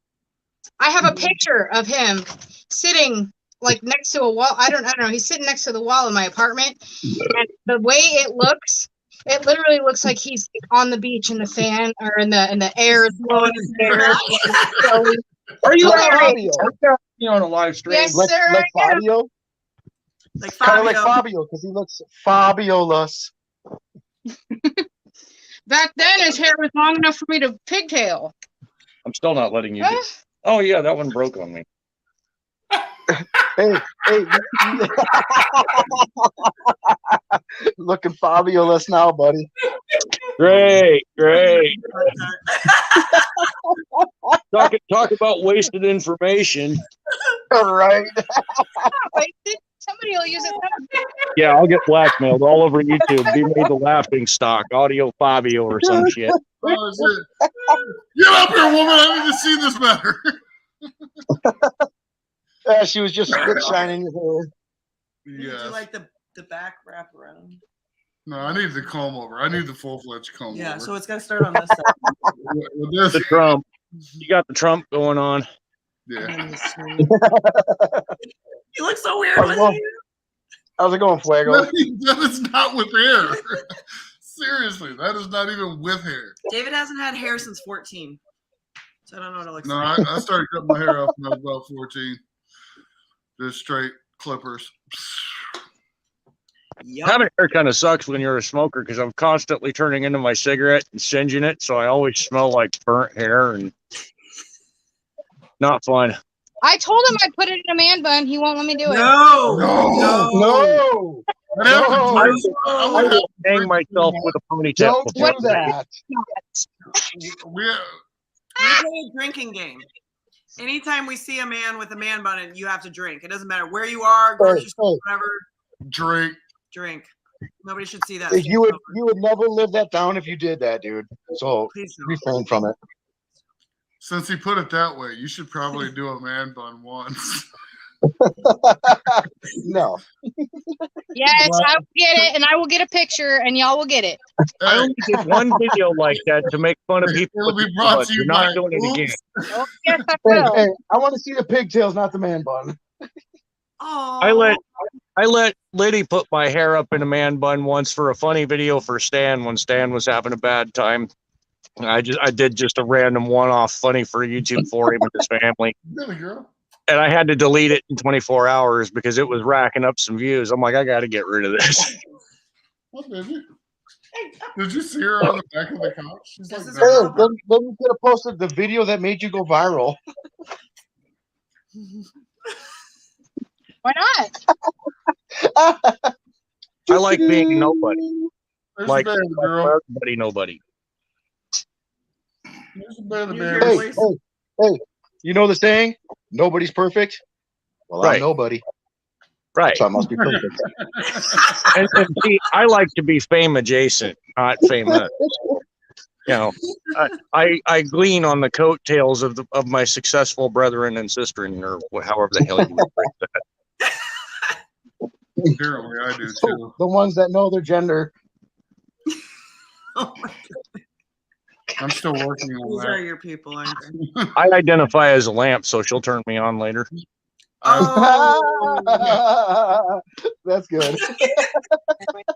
I have a picture of him sitting like next to a wall. I don't know. He's sitting next to the wall in my apartment, and the way it literally looks like he's on the beach in the fan or in the air is blowing his hair. Are you Fabio? on a live stream? Yes, Like sir. Fabio? Like Kind of Fabio. like Fabio because he looks fabulous. Back then, his hair was long enough for me to pigtail. I'm still not letting you. Oh yeah, that one broke on me. Hey. Looking fabulous now, buddy. Great. Talk about wasted information. All right. Somebody will use it. Yeah, I'll get blackmailed all over YouTube. Be made the laughing stock, Audio Fabio or some shit. Oh, shit. Get up here, woman. I need to see this better. She was just spit shining your hair. Did you like the back wrap around? No, I need the comb over. I need the full-fledged comb over. Yeah, so it's got to start on this side. With this, The Trump. You got the Trump going on. yeah. You look so weird. How's it going, Fuego? That is not with hair. Seriously, that is not even with hair. David hasn't had hair since 14. So I don't know what it looks No, like. I started cutting my hair off when I was about 14. Just straight clippers. Yup. Having hair kind of sucks when you're a smoker because I'm constantly turning into my cigarette and singeing it, so I always smell like burnt hair and not fun. I told him I'd put it in a man bun. He won't let me do it. No. I will hang myself with a ponytail. Don't do that. We play a drinking game. Anytime we see a man with a man bun, you have to drink. It doesn't matter where you are, grocery store, whatever. Drink. Nobody should see that. You would never live that down if you did that, dude. So refrain from it. Since he put it that way, you should probably do a man bun once. No. Yes, I will get it, and I will get a picture, and y'all will get it. I only did one video like that to make fun of people. It'll be brought to you You're not by doing it again. Oh, yes, I will. Hey, I want to see the pigtails, not the man bun. Oh. I let Liddy put my hair up in a man bun once for a funny video for Stan when Stan was having a bad time. I did just a random one-off funny for YouTube for him and his family. Really, girl? And I had to delete it in 24 hours because it was racking up some views. I'm like, I got to get rid of this. What, baby? Did you see her on the back of the couch? She's This like, is that. her Hey, then you could have posted the video that made you go viral. Why not? I like being nobody. There's Like, a baby girl. everybody, nobody. There's a baby You hear girl. her Hey, voice? hey, you know the saying? Nobody's perfect. Well, Right. I'm nobody, Right. so I must be perfect. And see, I like to be fame adjacent, not famous. You know, I glean on the coattails of my successful brethren and sisterin, or however the hell you would break that. Apparently, I do So, too. the ones that know their gender. Oh my I'm still working These on are that. your people, aren't they? I identify as a lamp, so she'll turn me on later. Oh, That's good.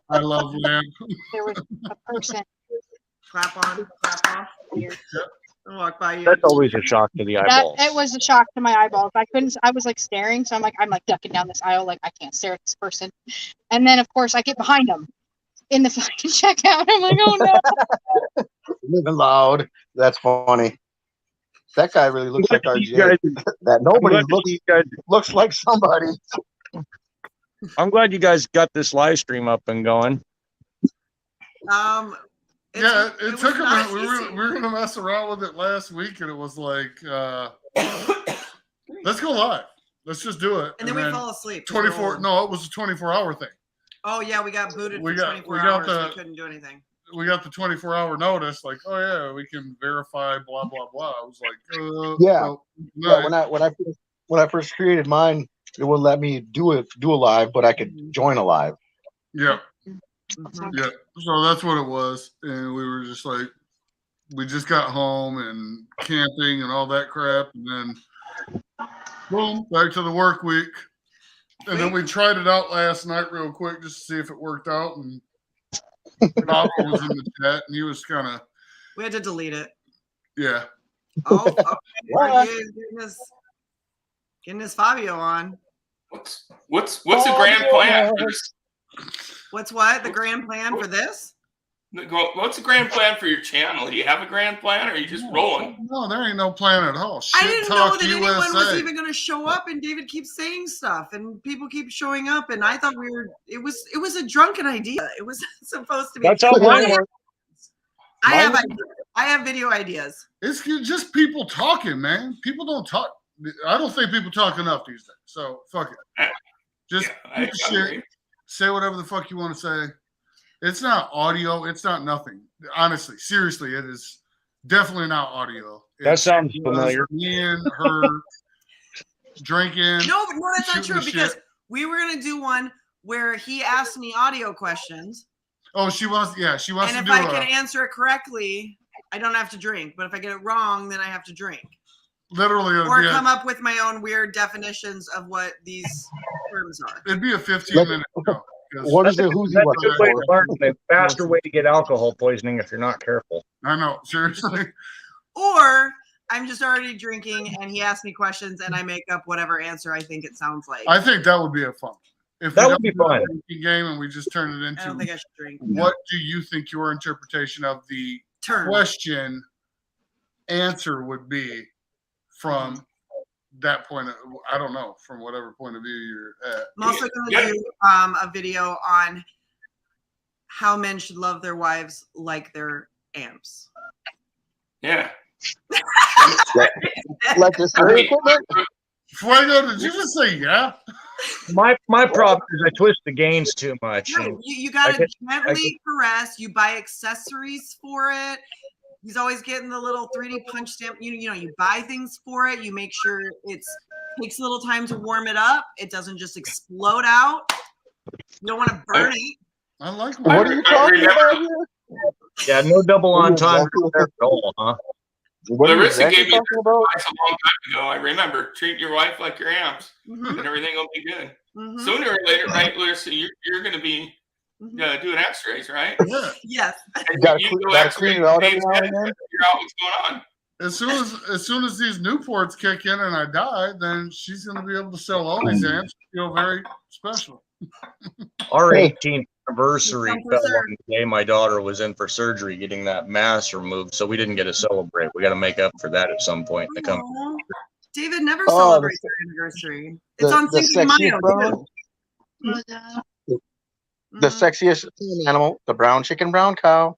I love lamp. There was a person clap on, clap off. here. And walk by you. That's always a shock to the That eyeballs. it was a shock to my eyeballs. I couldn't. I was like staring, so I'm like ducking down this aisle, like I can't stare at this person. And then of course I get behind him in the fucking checkout. I'm like, oh no. Living loud. That's funny. That guy really looks like You RJ. guys- That I'm nobody glad, looks you guys, looks like somebody. I'm glad you guys got this live stream up and going. Yeah, it was took a not minute. We easy. were gonna mess around with it last week, and it was like, let's go live. Let's just do it. And then we fell asleep. 24. No, it was a 24-hour thing. Oh yeah, we got booted We for got- 24 we got hours. the- We couldn't do anything. We got the 24-hour notice, like, oh yeah, we can verify, blah blah blah. I was like, Yeah. well, Yeah, no. when I first created mine, it wouldn't let me do a live, but I could join a live. Yeah, Mhm. yeah. So that's what it was, and we were just like, we just got home and camping and all that crap, and then boom, back to the work week. And then we tried it out last night real quick just to see if it worked out. And Bob was in the chat, and he was kind of, We had to delete it. yeah. Oh, okay. What? Getting this Fabio on. What's the grand plan? What's what? The grand plan for this? What's the grand plan for your channel? Do you have a grand plan, or are you just rolling? No, there ain't no plan at all. I Shit didn't know Talk that anyone was USA. even going to show up, and David keeps saying stuff, and people keep showing up, and I thought we were. It was a drunken idea. It was supposed to be. That's how mine works. I have video ideas. It's just people talking, man. People don't talk. I don't think people talk enough these days. So fuck it. Just Yeah, keep the shit. Say whatever the fuck you want to say. It's not audio. It's not nothing. Honestly, seriously, it is definitely not audio. That sounds familiar. Me and her drinking. No, that's not shooting true the because shit. we were gonna do one where he asked me audio questions, Oh, she wants. Yeah, she wants and to if do I a, can answer it correctly, I don't have to drink. But if I get it wrong, then I have to drink literally. or come up with my own weird definitions of what these terms are. It'd be a 15-minute show. 'cause What is it? Who's he That's a watching good way to for? learn. A faster way to get alcohol poisoning if you're not careful. I know, seriously. Or I'm just already drinking, and he asks me questions, and I make up whatever answer I think it sounds like. I think that would be a fun. If That we would be don't do a fun. drinking game and we just turn it I don't into think I should drink. what do you think your interpretation of the Term. question answer would be from that point of, I don't know, from whatever point of view you're at. I'm also going to do a video on how men should love their wives like their amps. Yeah. Like this equipment? Fuego, did you just say yeah? My problem is I twist the gains too much. No, and you got to I gently caress. You buy accessories for it. He's always getting the little 3D punch stamp. You know, you buy things for it. You make sure it takes a little time to warm it up. It doesn't just explode out. You don't want to burn it. I like What are you talking about here? Yeah, no double What are you entendre exactly- there at all, huh? What are you Larissa exactly gave me talking about? advice a long time ago. I remember, treat your wife like your amps, Mhm, and everything will be good. mhm, Sooner or later, right, Larissa, you're going to be mhm. doing X-rays, right? Yeah. Yes. And Gotta you clean- go gotta X-ray clean it out every Dave's now and head then. to figure out what's going on. As soon as these Newports kick in and I die, then she's gonna be able to sell all these amps and feel very special. R18 anniversary Some for fell sure. on the day my daughter was in for surgery getting that mass removed, so we didn't get to celebrate. We got to make up for that at some point in the coming. Aw. David never Oh, celebrates their anniversary. It's on the Cinco de Mayo, sexiest brown, too. the sexiest animal, the brown chicken, brown cow.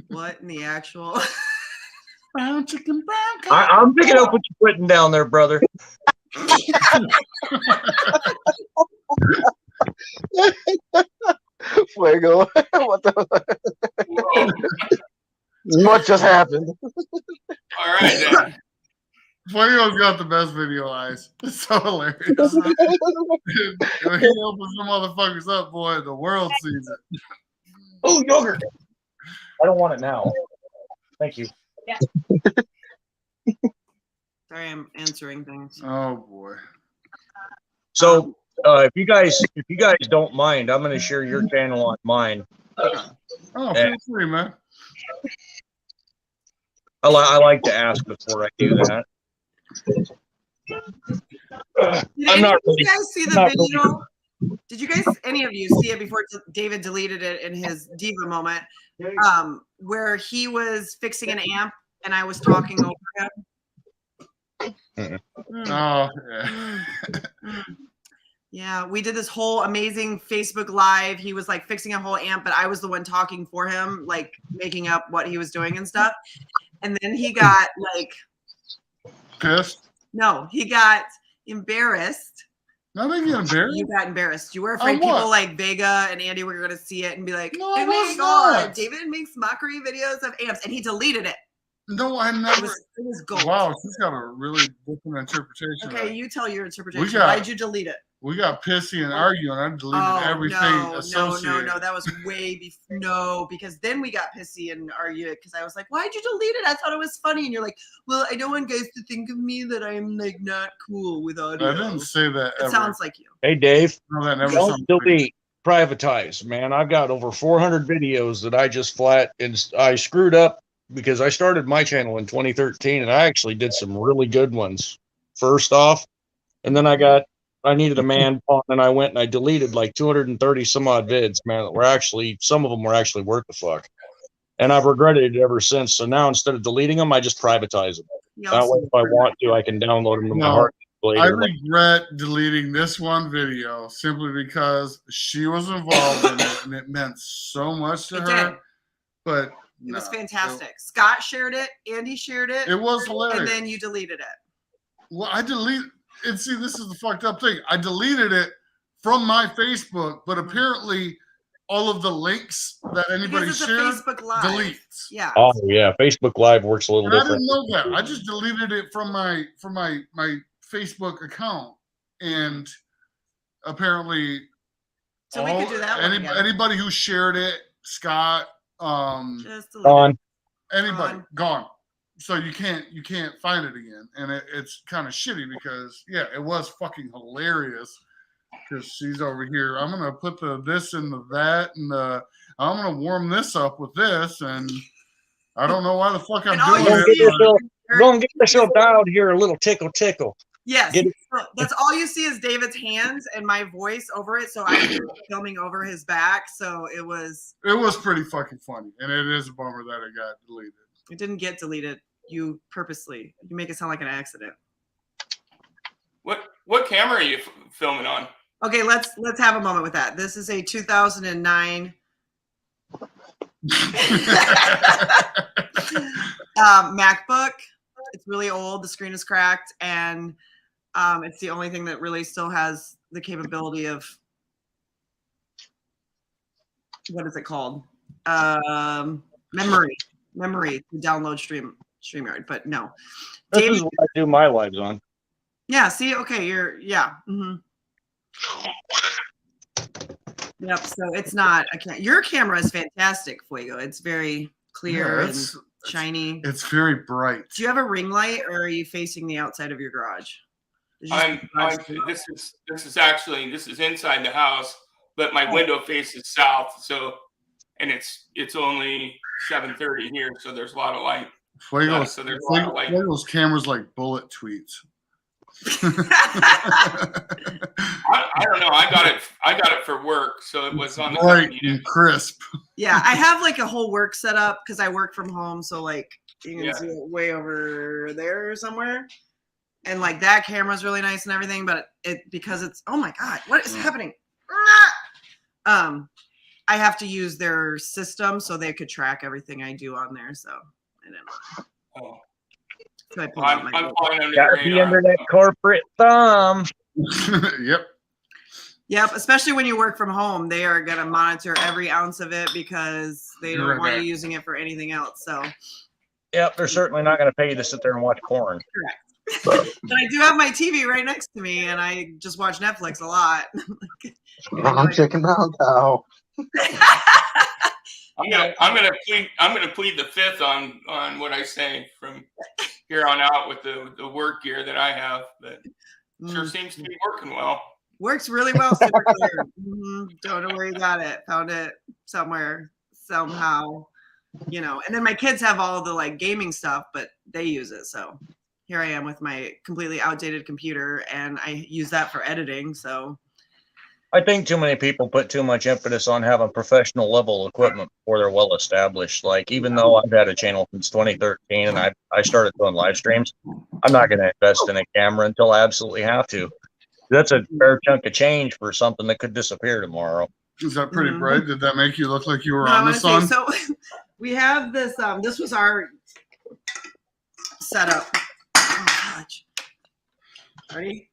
What in the actual? Brown chicken, brown cow. I'm picking up what you're putting down there, brother. Fuego. What the? What just happened? All right, then. Fuego's got the best video eyes. It's so hilarious. When he opens the motherfuckers up, boy, the world sees it. Oh, yogurt. I don't want it now. Thank you. Sorry, I'm answering things. Oh boy. So, if you guys don't mind, I'm going to share your channel on mine. Oh, feel free, man. I like to ask before I do that. Did I'm any not of really- you guys see the not video? Did you guys, any of you, see it before David deleted it in his diva moment? Where he was fixing an amp and I was talking over him. Oh, yeah. Yeah, we did this whole amazing Facebook Live. He was like fixing a whole amp, but I was the one talking for him, like making up what he was doing and stuff. And then he got like Pissed? no, he got embarrassed. Not get embarrassed. You got embarrassed. You were afraid On what? people like Vega and Andy were going to see it and be like, No, oh I my was God, not. David makes mockery videos of amps. And he deleted it. No, I It never. was gold. Wow, she's got a really different interpretation. Okay, of you tell your interpretation. got- Why'd you delete it? We got pissy and arguing. I deleted everything associated. No. That was way before. No, because then we got pissy and argued because I was like, why'd you delete it? I thought it was funny. And you're like, well, I don't want guys to think of me that I'm like not cool with audio. I didn't say that It ever. sounds like you. Hey, Dave. No, that never Don't sounded like delete, privatize, man. I've got over 400 videos that I just flat and I screwed up because I started my channel in 2013 and I actually did some really good ones first off, and then I needed a man pawn and I went and I deleted like 230 some odd vids, man, that were actually, some of them were actually worth the fuck, and I've regretted it ever since. So now instead of deleting them, I just privatize them. You That also- way, if I want to, I can download them to my No, hard I later. regret deleting this one video simply because she was involved in it and it meant so much to It her. did. But It was no, fantastic. Scott shared it. Andy shared it. It was hilarious. And then you deleted it. Well, I deleted. And see, this is the fucked up thing. I deleted it from my Facebook, but apparently all of the links that anybody Because it's a shared Facebook Live. deletes. Yeah. Oh yeah, Facebook Live works a little And I different. didn't know that. I just deleted it from my Facebook account, and apparently, So we could do that one again. anybody who shared it, Scott, Just delete On. anybody gone. So you can't find it again, and it's kind of shitty because it was fucking hilarious. Because she's over here, I'm gonna put this into that, and I'm gonna warm this up with this, and I don't know why the fuck I'm And all doing you see is it. You're gonna get yourself dialed here a little tickle. Yes. Get it. So that's all you see is David's hands and my voice over it. So I was filming over his back. So it was Pretty fucking funny, and it is a bummer that it got deleted. it didn't get deleted. You purposely you make it sound like an accident. What camera are you filming on? Okay, let's have a moment with that. This is a 2009 MacBook. It's really old. The screen is cracked, and it's the only thing that really still has the capability of what is it called? Memory to download StreamYard. But no, This David, is what I do my lives on. yeah. See, okay, Yep. So it's not. Your camera is fantastic, Fuego. It's very clear and shiny. It's very bright. Do you have a ring light, or are you facing the outside of your garage? Is your garage- This is inside the house, but my window faces south. So, and it's only 7:30 here, so there's a lot of light. Fuego's, So there's a lot of light. Fuego's camera's like bullet tweets. I don't know. I got it for work, so it was on the Bright company. and crisp. Yeah, I have like a whole work set up because I work from home. So like you can Yeah. see it way over there somewhere. And like that camera's really nice and everything, but because it's oh my god, what is happening? I have to use their system so they could track everything I do on there. So I don't know. Oh. So I pulled I'm out my flying under Gotta the be radar. under that corporate thumb. Yep. Yep, especially when you work from home, they are gonna monitor every ounce of it because they You're don't right want you back. using it for anything else. So Yep, they're certainly not going to pay you to sit there and watch porn. correct. But I do have my TV right next to me, and I just watch Netflix a lot. Brown chicken, brown cow. I'm gonna plead the fifth on what I say from here on out with the work gear that I have, but sure seems to be working well. Works really well. Super clear. Don't worry about it. Found it somewhere, somehow, you know. And then my kids have all the like gaming stuff, but they use it. So here I am with my completely outdated computer, and I use that for editing. So I think too many people put too much emphasis on having professional level equipment before they're well established. Like, even though I've had a channel since 2013 and I started doing live streams, I'm not going to invest in a camera until I absolutely have to. That's a fair chunk of change for something that could disappear tomorrow. Is that pretty bright? Did that make you look like you were no, I on the want to say sun? so. We have this. This was our setup. Oh, gosh. Ready?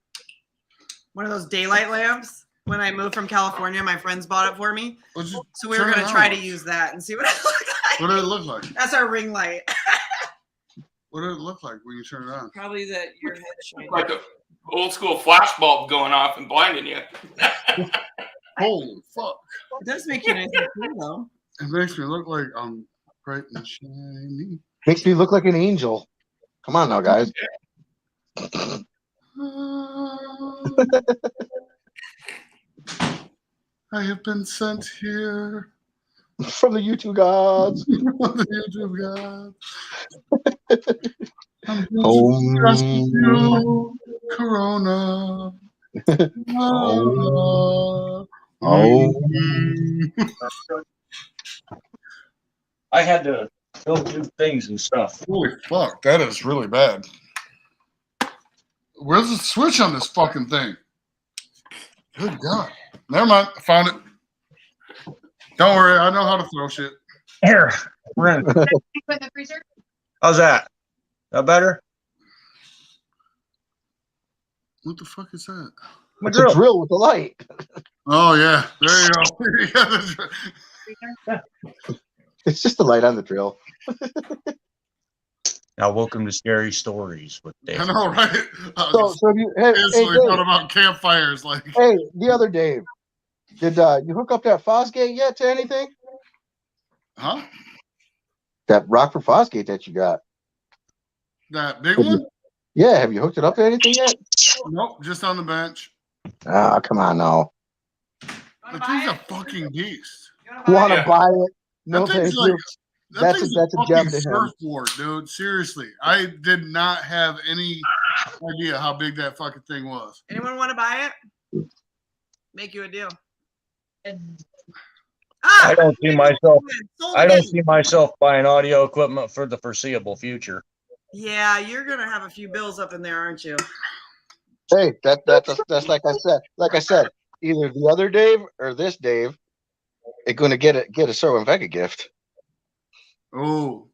One of those daylight lamps. When I moved from California, my friends bought it for me. So we were going to try to use that and see what it looked like. What did it look like? That's our ring light. What did it look like when you turn it on? Probably that your head shining. Like a old school flash bulb going off and blinding you. Holy fuck. It does make you nice and cool, though. It makes me look like I'm bright and shiny. Makes me look like an angel. Come on now, guys. I have been sent here From the YouTube gods. from the YouTube God. I'm Oh. just you, Corona. I had to go do things and stuff. Holy fuck, that is really bad. Where's the switch on this fucking thing? Good God. Never mind. I found it. Don't worry. I know how to throw shit. Here, we're in. Put in the freezer. How's that? That better? What the fuck is that? It's a drill with the light. Oh, yeah. There you go. Yeah, It's just the light on the drill. Now, welcome to Scary Stories with Dave. I know, right? So have you, hey, Instantly Dave, thought about campfires. Like, hey, the other Dave, did you hook up that Fosgate yet to anything? huh? That Rockford Fosgate that you got? That big one? Yeah, have you hooked it up to anything yet? Nope, just on the bench. Ah, come on now. The thing's a fucking beast. Want to Yeah. buy it? No, That thank thing's like, you. that That's thing's a fucking gem to him. surfboard, dude. Seriously. I did not have any idea how big that fucking thing was. Anyone want to buy it? Make you a deal. I don't see myself. Sold I don't again. see myself buying audio equipment for the foreseeable future. Yeah, you're gonna have a few bills up in there, aren't you? Hey, that's like I said. Like I said, either the other Dave or this Dave is going to get a Serwin Vega gift. Oh.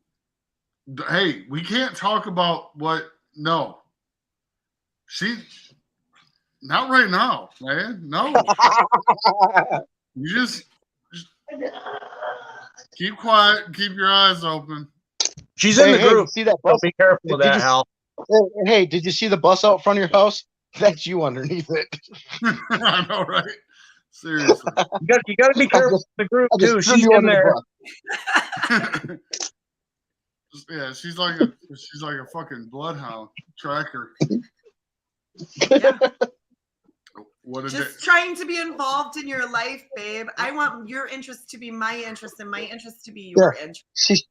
Hey, we can't talk about what. No. Not right now, man. No. You just keep quiet. Keep your eyes open. She's in the Hey, group. see that So bus? be careful with Did that, you- Hal. Hey, did you see the bus out front of your house? That's you underneath it. I know, right? Seriously. You got to be careful with the group I just too. threw She's you in under there. the bus. Yeah, she's like a fucking bloodhound tracker. Yeah. What is it? Just trying to be involved in your life, babe. I want your interest to be my interest and my interest to be your interest. She's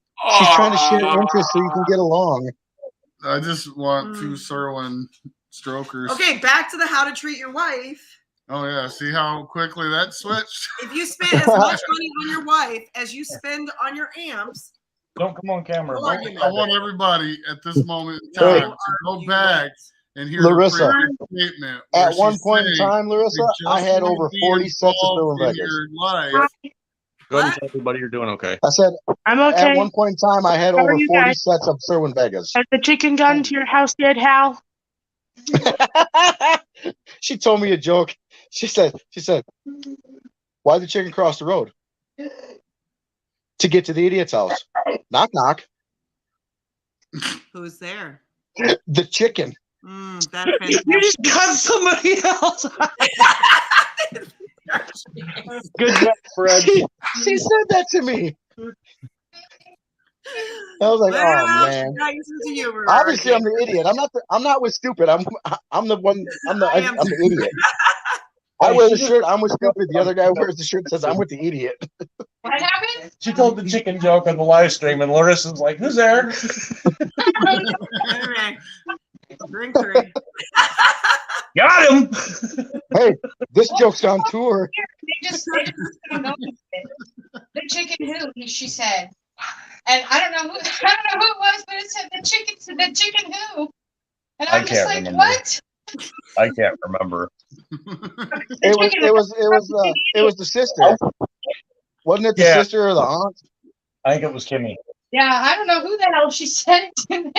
trying to share interests so you can get along. I just want to Serwin strokers. Okay, back to the how to treat your wife. Oh yeah, see how quickly that switched? If you spend as much money on your wife as you spend on your amps, Don't come on camera. no argument. I want everybody at this moment in time to go back and hear Larissa, the previous statement. At where one she's point in saying, time, Larissa, "You I just had wanna over be 40 sets of involved Sherwin in Vegas. your life." Go ahead and What? tell everybody you're doing okay. I said, I'm at okay. one point in time, I had How over are you 40 guys? sets of Sherwin Vegas. Has the chicken gotten to your house yet, Hal? She told me a joke. She said, why'd the chicken cross the road? To get to the idiot's house. Knock, knock. Who's there? The chicken. That's fantastic. You just got somebody else. Good job, Fred. She said that to me. I was like, Well, oh man. got your sense of humor, Obviously, RJ. I'm the idiot. I'm not with stupid. I'm the one. I'm I am the idiot. I wear the shirt. I'm with stupid. The other guy wears the shirt that says I'm with the idiot. What happened? She told the chicken joke on the live stream, and Larissa's like, "Who's there?" Anyway, drink 3. Got him. Hey, this joke's on tour. They just noticed it. The chicken who, she said. And I don't know who it was, but it said the chicken who. And I I'm just can't like, remember. what? I can't remember. It was the sister. Wasn't it the Yeah. sister or the aunt? I think it was Kimmy. Yeah, I don't know who the hell she said it to.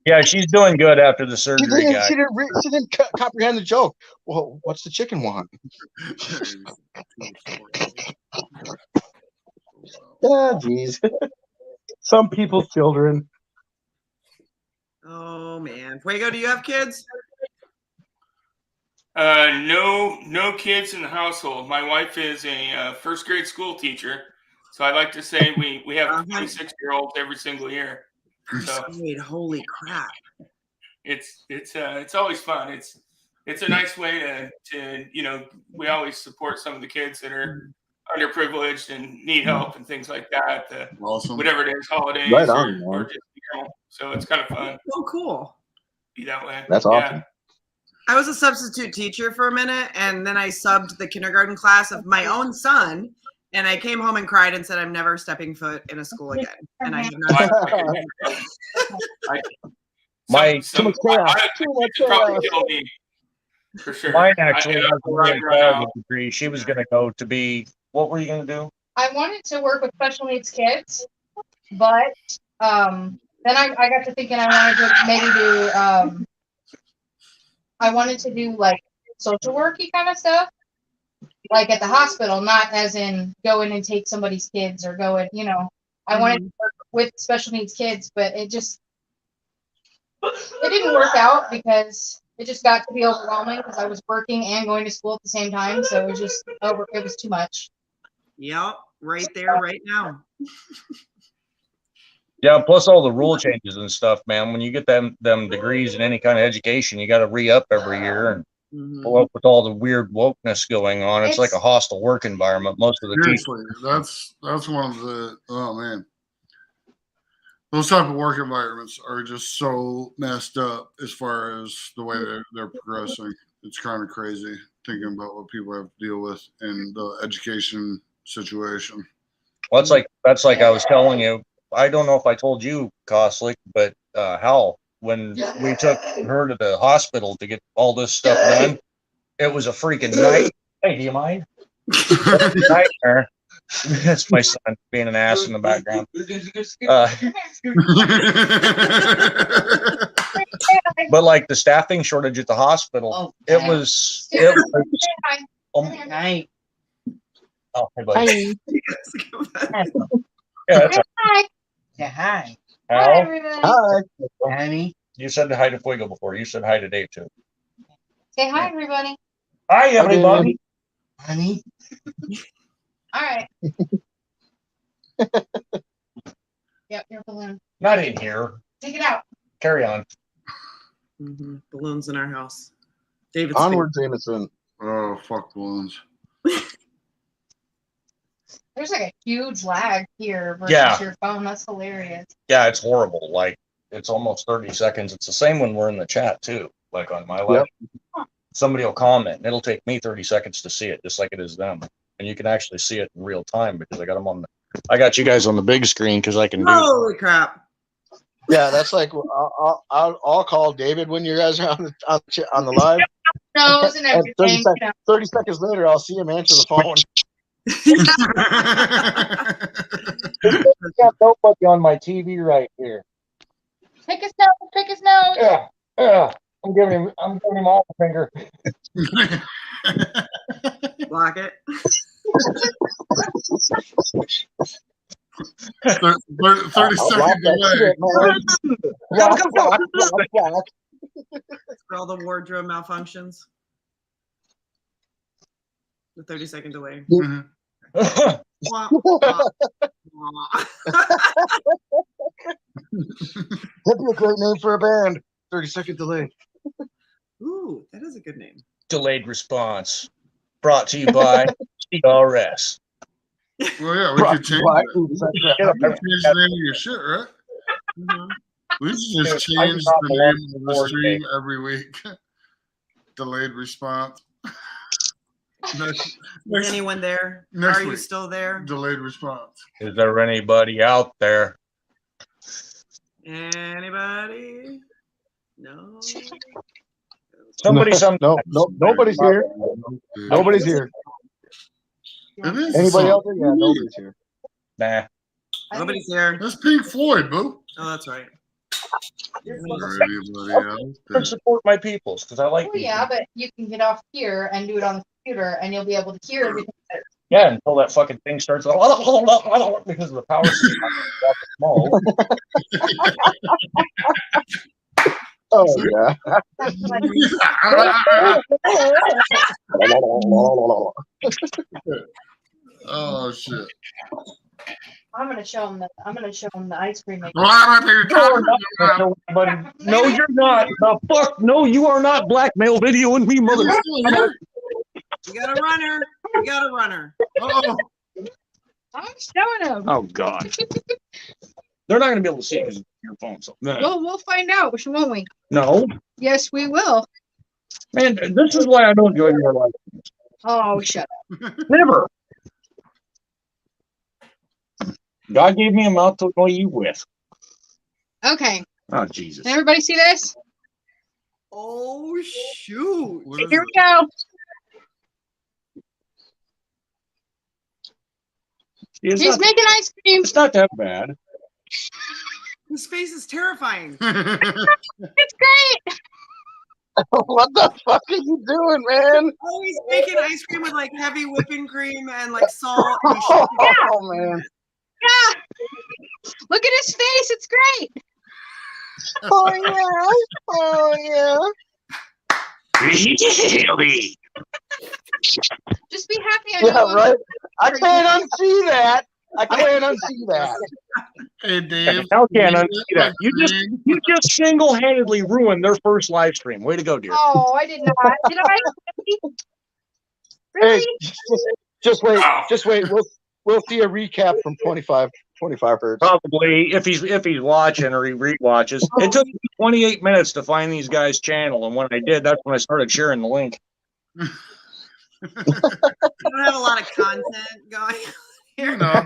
Yeah, she's doing good after the surgery, guy. She didn't comprehend the joke. Well, what's the chicken want? Yeah, geez. Some people's children. Oh man, Fuego, do you have kids? No kids in the household. My wife is a first grade school teacher, so I like to say we have 26-year-olds every single year. So Wait, holy crap! it's always fun. It's a nice way to we always support some of the kids that are underprivileged and need help and things like that. Awesome. Whatever it is, holidays Right on, or just so it's kind of fun. So cool. Be that way. That's awesome. I was a substitute teacher for a minute, and then I subbed the kindergarten class of my own son. And I came home and cried and said, "I'm never stepping foot in a school again." And I have not. My Too much chaos. Too much probably chaos. kill me for sure. Mine actually has a right biology degree. She was going to go to be. What were you going to do? I wanted to work with special needs kids, but then I got to thinking I wanted to maybe do I wanted to do like social worky kind of stuff, like at the hospital, not as in go in and take somebody's kids or go in, I wanted to work with special needs kids, but it didn't work out because it just got to be overwhelming because I was working and going to school at the same time. So it was too much. Yep, right there, right now. Yeah, plus all the rule changes and stuff, man. When you get them degrees in any kind of education, you got to re-up every year and pull up with all the weird wokeness going on. It's like a hostile work environment. Most of the Seriously, that's one of the man. Those type of work environments are just so messed up as far as the way they're progressing. It's kind of crazy thinking about what people have to deal with in the education situation. Well, that's like I was telling you. I don't know if I told you, Koslik, but Hal, when we took her to the hospital to get all this stuff done, it was a freaking night. Hey, do you mind? Nightmare. That's my son being an ass in the background. But like the staffing shortage at the hospital, it was. Night. Oh, hey, buddy. Yeah, that's Hi. Yeah, hi. Hi, Hal. everybody. Hi. Honey. You said hi to Fuego before. You said hi to Dave too. Say hi, everybody. Hi, everybody. Honey. All right. Yep, your balloon. Not in here. Take it out. Carry on. Balloons in our house. David's Onward, Jameson. Oh, fuck balloons. There's like a huge lag here versus your phone. That's hilarious. Yeah, it's horrible. Like it's almost 30 seconds. It's the same when we're in the chat too. like on my live, somebody will comment, and it'll take me 30 seconds to see it, just like it is them. And you can actually see it in real time because I got them on the. I got you guys on the big screen because I can do. Holy crap! Yeah, that's like I'll call David when you guys are on the live. Nose and And everything. 30 seconds later, I'll see him answer the phone. Got nobody on my TV right here. Pick his nose. Pick his nose. Yeah. I'm giving him all the finger. Block it. 30-second delay. For all the wardrobe malfunctions. The 30-second delay. Mhm. Wah, wah, wah. That'd be a great name for a band. 30-second delay. Ooh, that is a good name. Delayed response. Brought to you by CRS. Well, yeah, we could change it. You can change the name of your shit, right? Mhm. We should just change the name of the stream every week. Delayed response. Is anyone there? Next Are you week. still there? Delayed response. Is there anybody out there? Anybody? No. Somebody, No, nobody's here. Nobody's here. It is Anybody a else? song. Yeah, nobody's here. Nah. Nobody's here. That's Pink Floyd, boo. Oh, that's right. Or anybody else. I support my peoples because I like. Oh yeah, but you can get off here and do it on the computer, and you'll be able to hear everything better. Yeah, until that fucking thing starts because of the power smoke. Oh yeah. Oh shit. I'm gonna show them the ice cream maker. No, you're not. The fuck? No, you are not blackmail videoing me, mother. You got a runner. You got a runner. Oh, I'm showing them. Oh God. They're not gonna be able to see it because of your phone. So Well, we'll find out, won't we? no, Yes, we will. man, this is why I don't join your life. Oh, shut up. Never. God gave me a mouth to annoy you with. Okay. Oh Jesus. Can everybody see this? Oh shoot! what is Here it? we go. It's He's not, making ice cream. it's not that bad. His face is terrifying. It's great. What the fuck are you doing, man? Oh, he's making ice cream with like heavy whipping cream and like salt. And shit. Oh man. Yeah. Look at his face. It's great. Oh yeah. Oh yeah. Just be happy. I Yeah, know right. I can't unsee that. I can't unsee that. Hey Dave. How can I unsee that? You just single-handedly ruined their first live stream. Way to go, dear. Oh, I did not. Did I? Really? Hey, just wait. Just wait. We'll see a recap from 25 hertz. Probably if he's watching or he rewatches. It took me 28 minutes to find these guys' channel, and when I did, that's when I started sharing the link. You don't have a lot of content going here. You know,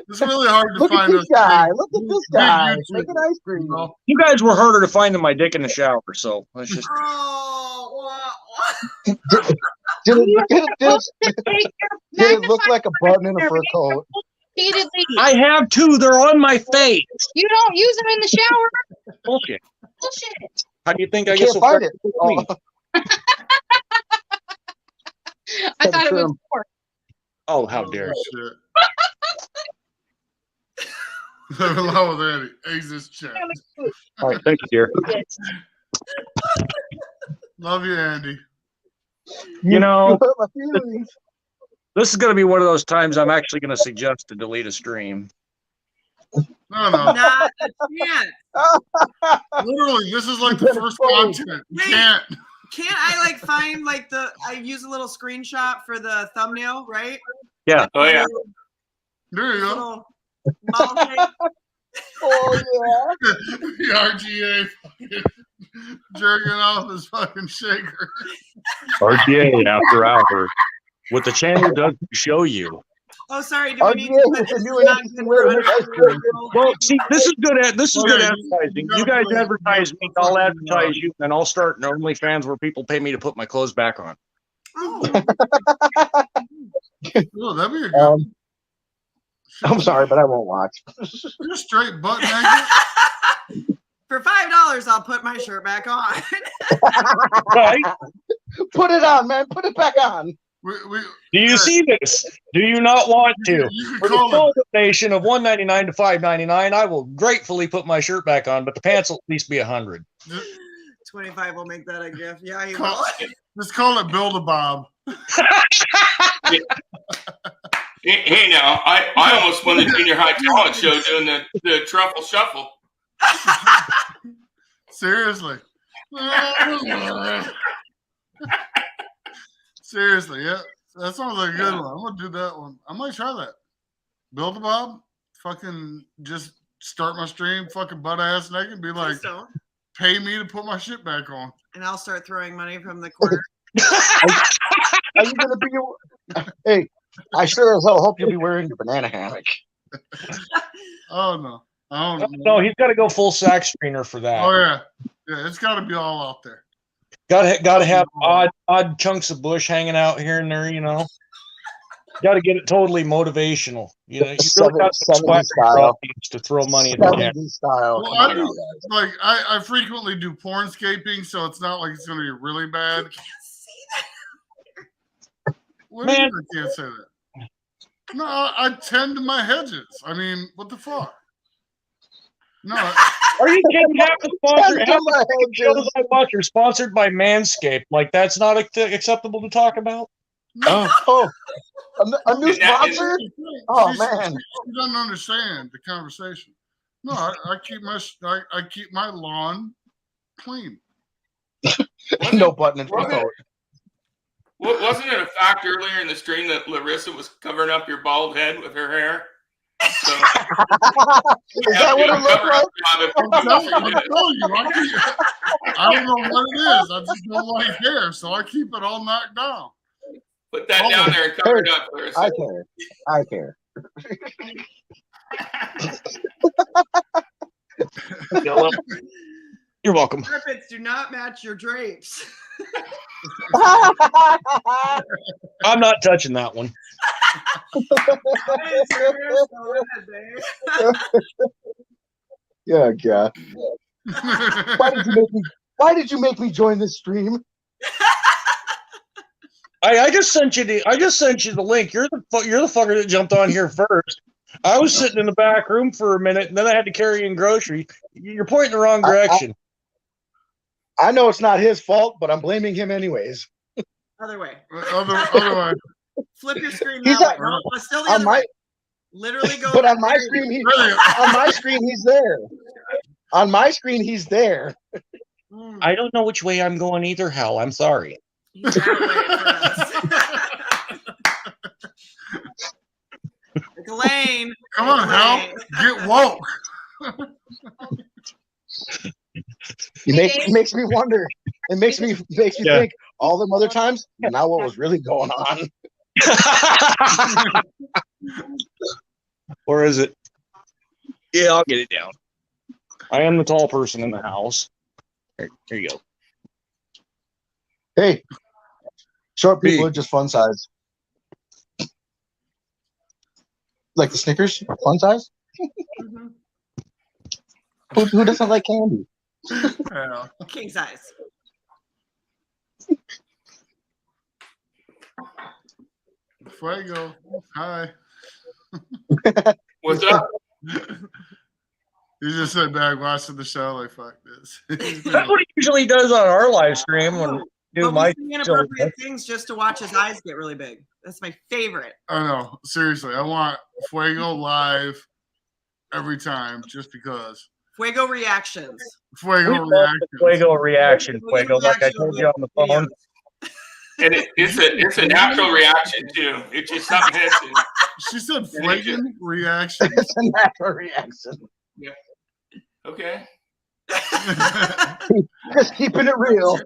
it's really hard to Look at find this us. guy. Look at this big guy. YouTubers, Making ice cream. you know? You guys were harder to find than my dick in the shower, so let's just. Oh, Did it look like a button in a fur coat? Repeatedly. I have two. They're on my face. You don't use them in the shower. Bullshit. Bullshit. How do you think I I get can't so find it. clean? I thought it was pork. Oh, how dare you! Shit. Allow with Andy. Exit chat. All right, thank you, dear. Love you, Andy. You know, hurt my feelings. this is going to be one of those times I'm actually going to suggest to delete a stream. No. not a chance. Literally, this is like the first content. You Wait. can't. Can't I like find like I use a little screenshot for the thumbnail, right? Yeah. Oh yeah. There you go. Little model thing. Oh yeah. The RGA. jerking off his fucking shaker. RTA after hours. What the channel does show you. Oh, sorry. Do we need RTA to put is the this new is not agency good way for to make ice underage cream. girls? Well, see, this is good. This is good Okay, advertising. you You guys gotta advertise me. I'll fucking, advertise you, and I'll start an OnlyFans where people pay me to put my clothes back on. Oh, Oh, that'd be a good. I'm sorry, but I won't watch. You're straight butt naked. for $5, I'll put my shirt back on. Right? Put it on, man. Put it back on. We, Do you see this? Do you not want to? You For could the call full it. donation of $1.99 to $5.99, I will gratefully put my shirt back on, but the pants will at least be $100. 25 will make that a gift. Yeah, he Call, will. just call it Build a Bob. Hey, now, I almost won the junior high talent show doing the truffle shuffle. Seriously. Seriously, yeah. That sounds like a good one. I'm gonna do that one. I might try that. Build a Bob. Fucking just start my stream, fucking butt ass naked, be like, Please don't. pay me to put my shit back on. And I'll start throwing money from the corner. Are you gonna be? Hey, I sure as hell hope you'll be wearing your banana hammock. Oh no. I don't No, know. he's got to go full sack screener for that. Oh yeah. Yeah, it's gotta be all out there. Got to have odd chunks of bush hanging out here and there. You know, got to get it totally motivational. You know, you really got to 70s splatter style. to throw money at the camera. 70s style. Well, Come I on, do, now, guys. like I frequently do pornscaping, so it's not like it's gonna be really bad. What do you Man. mean I can't say that? No, I tend to my hedges. I mean, what the fuck? No, Are you kidding? Half the sponsor, half Come the on, shows I watch are sponsored by Manscaped. Like that's not acceptable to talk about. no. Oh, a new sponsor? Oh, She man. doesn't understand the conversation. No, I keep my lawn clean. No button in front of Wasn't it a fact earlier in the stream that Larissa was covering up your bald head with her hair? So, Is that what it looked like? I don't know what it is. I just don't like hair, so I keep it all knocked down. Put that down there and cover it up, Larissa. I care. I care. You're welcome. Carpets do not match your drapes. I'm not touching that one. Yeah, God. Why did you make me join this stream? I just sent you the link. You're the fucker that jumped on here first. I was sitting in the back room for a minute, and then I had to carry in grocery. You're pointing the wrong direction. I know it's not his fault, but I'm blaming him anyways. Other way. Otherwise, Flip your screen He's that not- way. No, still the On other my, way. Literally go. but on my screen, he's there. On my screen, he's there. Mm, I don't know which way I'm going either, Hal. I'm sorry. he's that way for us. Like Elaine. come on, Hal, get woke. It makes me wonder. It makes me Yeah. think all them other times. Now what was really going on? Or is it? Yeah, I'll get it down. I am the tall person in the house. Here you go. Hey, short people Me. are just fun size. Like the Snickers, fun size. Mhm. Who doesn't like candy? Yeah. King size. Fuego. Hi. What's up? You just sit back watching the show like fuck this. That's what he usually does on our live stream when do But my we see inappropriate things just to watch his eyes get really big. That's my favorite. I know. Seriously, I want Fuego live every time just because. Fuego reactions. Fuego We love reaction. the Fuego reaction, Fuego. Like I told you on the phone. And it's a natural reaction too. It's just something hits you. She said Fuego reaction. It's a natural reaction. Okay. Just keeping it real.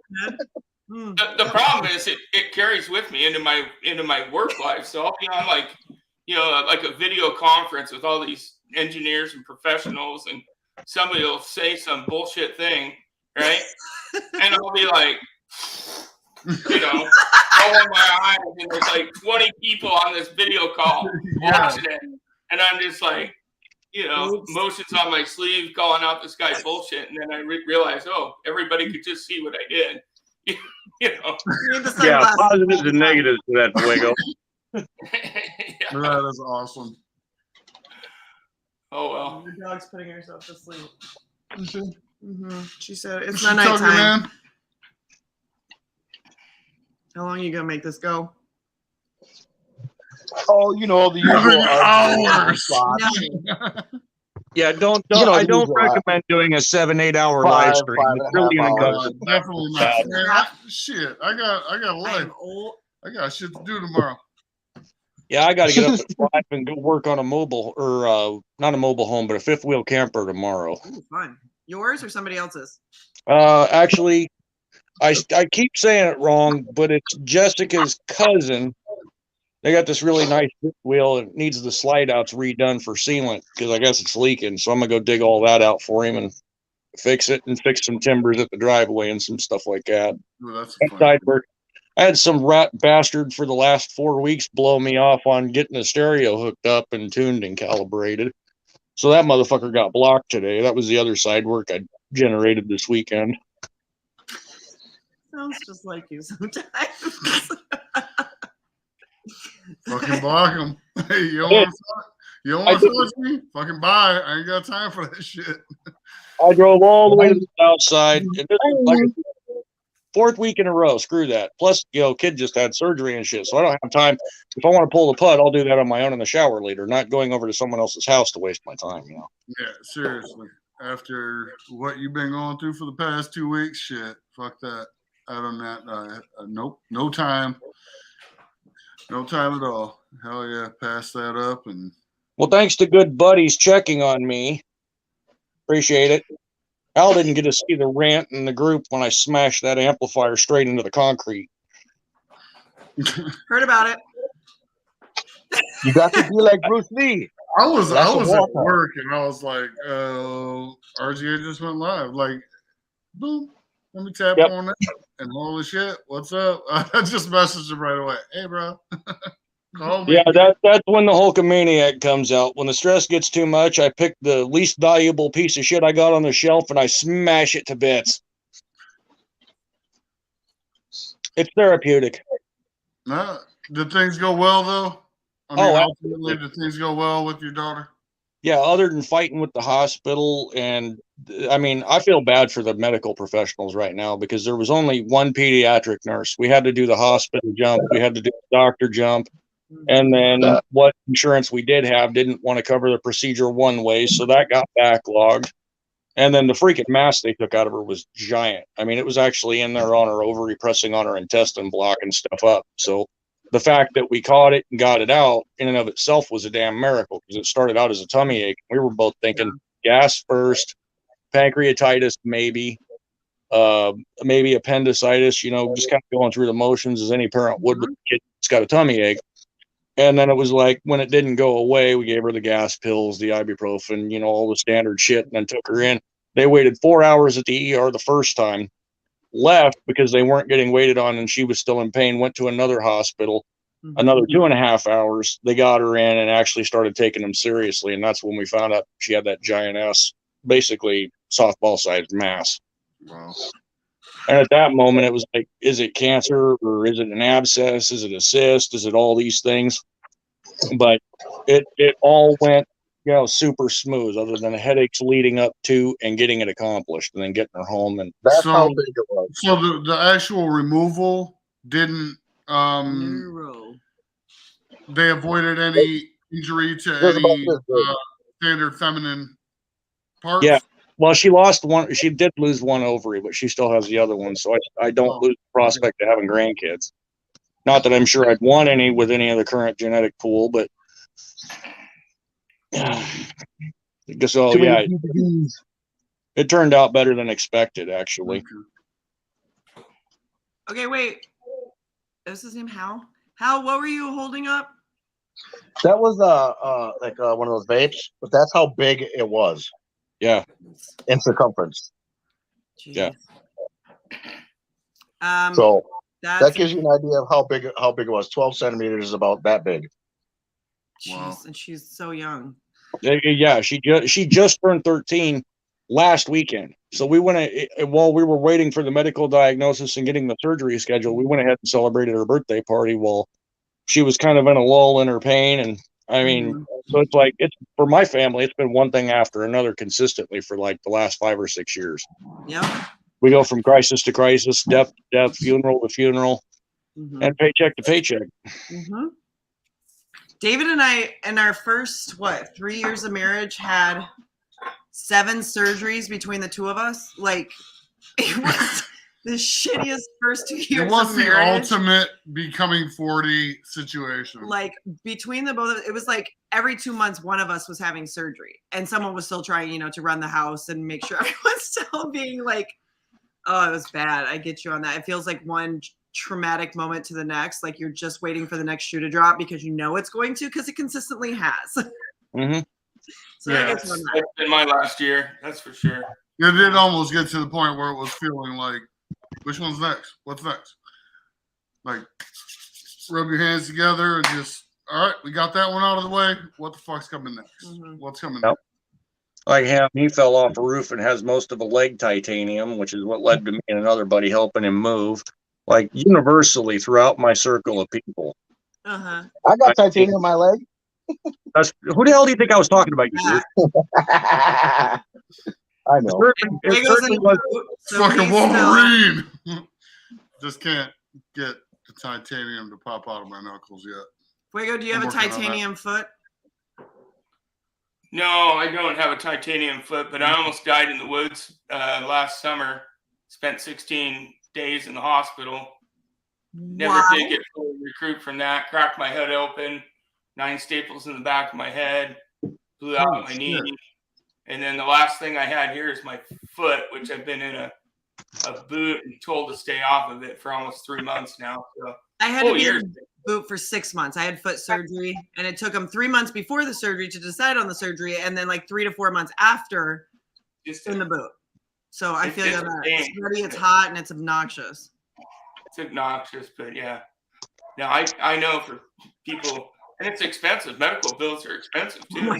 The problem is it carries with me into my work life. So I'll be on like a video conference with all these engineers and professionals, and somebody will say some bullshit thing, right? And I'll be like, rolling my eyes, and there's like 20 people on this video call watching it, and I'm just like, motions on my sleeve, calling out this guy's bullshit, and then I realize, everybody could just see what I did. Yeah, positives and negatives to that, Fuego. That is awesome. Oh well. Your dog's putting herself to sleep. Mm-hmm. She said it's not nighttime. How long are you gonna make this go? Oh, the usual hours. Yeah, I don't recommend doing a 7-8 hour live stream. It's really gonna go. Definitely not. Shit, I got life. I got shit to do tomorrow. Yeah, I got to get up at 5 and go work on a mobile, or not a mobile home, but a fifth wheel camper tomorrow. Ooh, fun. Yours or somebody else's? Actually, I keep saying it wrong, but it's Jessica's cousin. They got this really nice fifth wheel. It needs the slide outs redone for sealant because I guess it's leaking. So I'm gonna go dig all that out for him and fix it and fix some timbers at the driveway and some stuff like that. Well, that's side work. I had some rat bastard for the last 4 weeks blow me off on getting the stereo hooked up and tuned and calibrated. So that motherfucker got blocked today. That was the other side work I generated this weekend. Sounds just like you sometimes. Fucking block them. Hey, you don't want to force me? Fucking buy. I ain't got time for that shit. I drove all the way to the south side. And this is like fourth week in a row. Screw that. Plus, kid just had surgery and shit, so I don't have time. If I want to pull the putt, I'll do that on my own in the shower later, not going over to someone else's house to waste my time. Yeah, seriously. After what you've been going through for the past 2 weeks, shit, fuck that. Out on that, nope, no time. No time at all. Hell yeah, pass that up. And well, thanks to good buddies checking on me. Appreciate it. Al didn't get to see the rant in the group when I smashed that amplifier straight into the concrete. Heard about it. You got to be like Bruce Lee. I was at work and I was like, RGA just went live. Like, boom. Let me tap on that. And holy shit, what's up? I just messaged him right away. Hey, bro. Call me. Yeah, that's when the Hulkamaniac comes out. When the stress gets too much, I pick the least valuable piece of shit I got on the shelf and I smash it to bits. It's therapeutic. No, did things go well, though? Ultimately, did things go well with your daughter? Yeah, other than fighting with the hospital, and I mean, I feel bad for the medical professionals right now because there was only one pediatric nurse. We had to do the hospital jump, we had to do the doctor jump, and then what insurance we did have didn't want to cover the procedure one way, so that got backlogged. And then the freaking mass they took out of her was giant. I mean, it was actually in there on her ovary, pressing on her intestine, blocking stuff up. So the fact that we caught it and got it out in and of itself was a damn miracle because it started out as a tummy ache. We were both thinking gas first, pancreatitis, maybe appendicitis, just kind of going through the motions as any parent would with a kid that's got a tummy ache. And then it was like, when it didn't go away, we gave her the gas pills, the ibuprofen, all the standard shit, and then took her in. They waited 4 hours at the ER the first time, left because they weren't getting waited on and she was still in pain, went to another hospital, another 2.5 hours. They got her in and actually started taking them seriously. And that's when we found out she had that giant ass, basically softball sized mass. Wow. And at that moment, it was like, is it cancer or is it an abscess? Is it a cyst? Is it all these things? But it all went, super smooth other than the headaches leading up to and getting it accomplished and then getting her home. And that's how big it was. So the actual removal didn't, they avoided any injury to any standard feminine parts? Yeah. Well, she lost one. She did lose one ovary, but she still has the other one. So I don't lose the prospect of having grandkids. Not that I'm sure I'd want any with any of the current genetic pool, but so yeah. It turned out better than expected, actually. Okay, wait. Is his name Hal? Hal, what were you holding up? That was like one of those vapes, but that's how big it was Yeah. in circumference. Jeez. Yeah. So that's that gives you an idea of how big it was. 12 centimeters is about that big. jeez, Wow. and she's so young. Yeah, she just turned 13 last weekend. So we went while we were waiting for the medical diagnosis and getting the surgery scheduled, we went ahead and celebrated her birthday party while she was kind of in a lull in her pain. And I mean, so it's like, it's for my family, it's been one thing after another consistently for like the last 5 or 6 years. Yep. We go from crisis to crisis, death to death, funeral to funeral, and paycheck to paycheck. David and I, in our first 3 years of marriage, had 7 surgeries between the two of us. Like, it was the shittiest first 2 years It was of the marriage. ultimate becoming 40 situation. Like, between the both of it was like every 2 months one of us was having surgery, and someone was still trying, to run the house and make sure everyone's still being like, oh, it was bad. I get you on that. It feels like one traumatic moment to the next. Like you're just waiting for the next shoe to drop because you know it's going to, because it consistently has. So Yeah, It's been my last year, that's for sure. it did almost get to the point where it was feeling like, which one's next? What's next? Like, rub your hands together and just, all right, we got that one out of the way. What the fuck's coming next? What's coming next? Like him, he fell off a roof and has most of a leg titanium, which is what led to me and another buddy helping him move. Like universally throughout my circle of people. Uh-huh. I got titanium in my leg. That's who the hell do you think I was talking about? You I know. It certainly was. Fucking Wolverine. Just can't get the titanium to pop out of my knuckles yet. Fuego, do you have a titanium foot? No, I don't have a titanium foot, but I almost died in the woods last summer. Spent 16 days in the hospital. Never did get fully recruit from that. Cracked my head open, 9 staples in the back of my head, blew out my knee. And then the last thing I had here is my foot, which I've been in a boot and told to stay off of it for almost 3 months now. So I had to be in a boot for 6 months. I had foot surgery, and it took them 3 months before the surgery to decide on the surgery, and then like 3 to 4 months after in the boot. So I feel like it's sweaty, it's hot, and it's obnoxious. It's obnoxious, but yeah. Now I know for people, and it's expensive. Medical bills are expensive too.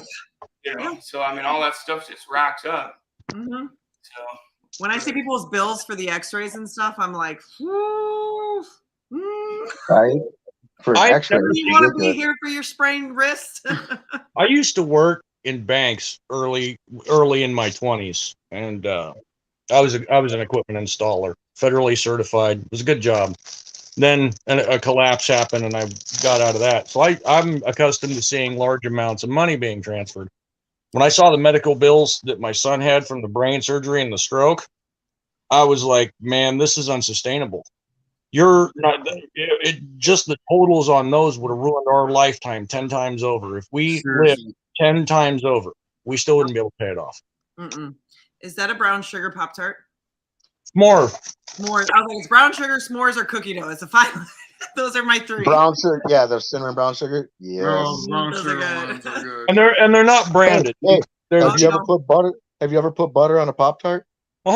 So I mean, all that stuff just racks up. So when I see people's bills for the X-rays and stuff, I'm like, whoo. Right? For X-rays, you want to be here for your sprained wrist? I used to work in banks early in my 20s, and I was an equipment installer, federally certified. It was a good job. Then a collapse happened, and I got out of that. So I'm accustomed to seeing large amounts of money being transferred. When I saw the medical bills that my son had from the brain surgery and the stroke, I was like, man, this is unsustainable. You're not just the totals on those would have ruined our lifetime 10 times over. If we lived 10 times over, we still wouldn't be able to pay it off. Is that a brown sugar Pop-Tart? S'more. S'mores. I was like, it's brown sugar, s'mores, or cookie dough. It's a fine. Those are my 3. Brown sugar, yeah, the cinnamon brown sugar. Yes. Brown sugar ones are good. And they're not branded. Hey, have you ever put butter? Have you ever put butter on a Pop-Tart?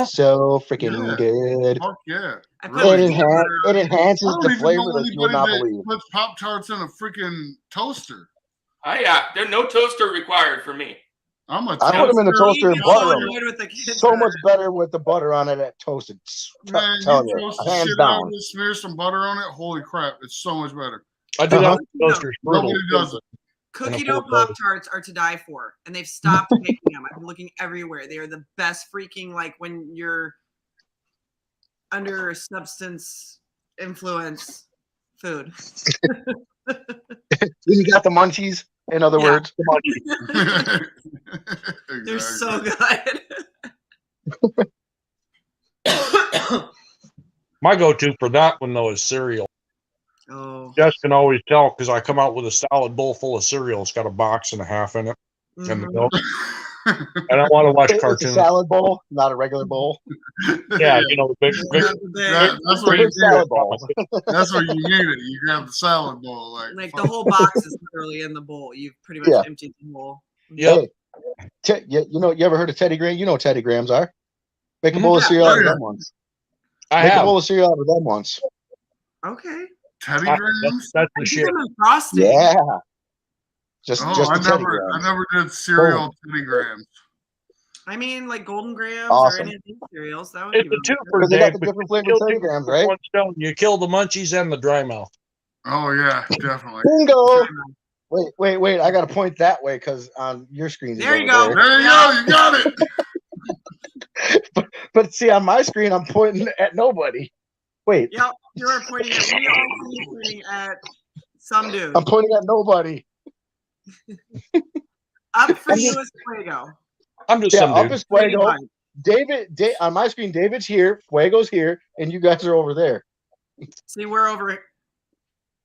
So freaking good. Fuck yeah. It enhances the flavor that you would not believe. Puts Pop-Tarts in a freaking toaster. There's no toaster required for me. I put them in the toaster and butter them. So much better with the butter on it at toasted. Man, you hands down. Smear some butter on it. Holy crap! It's so much better. I do that with toasters. Nobody does it. Cookie dough Pop-Tarts are to die for, and they've stopped making them. I've been looking everywhere. They are the best freaking, like, when you're under substance influence food. You got the munchies, in other words. The munchies. They're so good. My go-to for that one, though, is cereal. Oh. Jess can always tell because I come out with a salad bowl full of cereal. It's got a box and a half in it and the milk. I don't want to watch It's a cartoons. salad bowl, not a regular bowl. Yeah, you know, the big, That's what Big you need. salad bowl. That's what you need it. You grab the salad bowl, Like the whole box is literally in the bowl. You've pretty much Yeah. emptied the bowl. Yep. Hey, you know, you ever heard of Teddy Graham? You know what Teddy Grahams are. Make a Mhm. bowl of Yeah. cereal out of Yeah. them once. I Make a have. bowl of cereal out of them once. Okay. Teddy I- Grahams. That's I the do shit. them in frosting. Yeah. Just Oh, just I the Teddy never Grahams. did cereal Teddy Grahams. I mean, like Golden Grams Awesome. or any of these cereals. That would It's be a really twofer, Because they got Dave. the but different you flavored kill Teddy two Grahams, birds with right? one stone. You kill the munchies and the dry mouth. Oh yeah, definitely. Bingo. good. Wait. I got to point that way because on your screen. There you go. There you go. You got it. But see, on my screen, I'm pointing at nobody. Wait, Yep, you are pointing at. We all see you pointing at some dude. I'm pointing at nobody. Up for you is Fuego. I'm just Yeah, some up dude. is Fuego. Pretty David, on my screen, David's here, Fuego's here, and you guys are over there. See, we're over.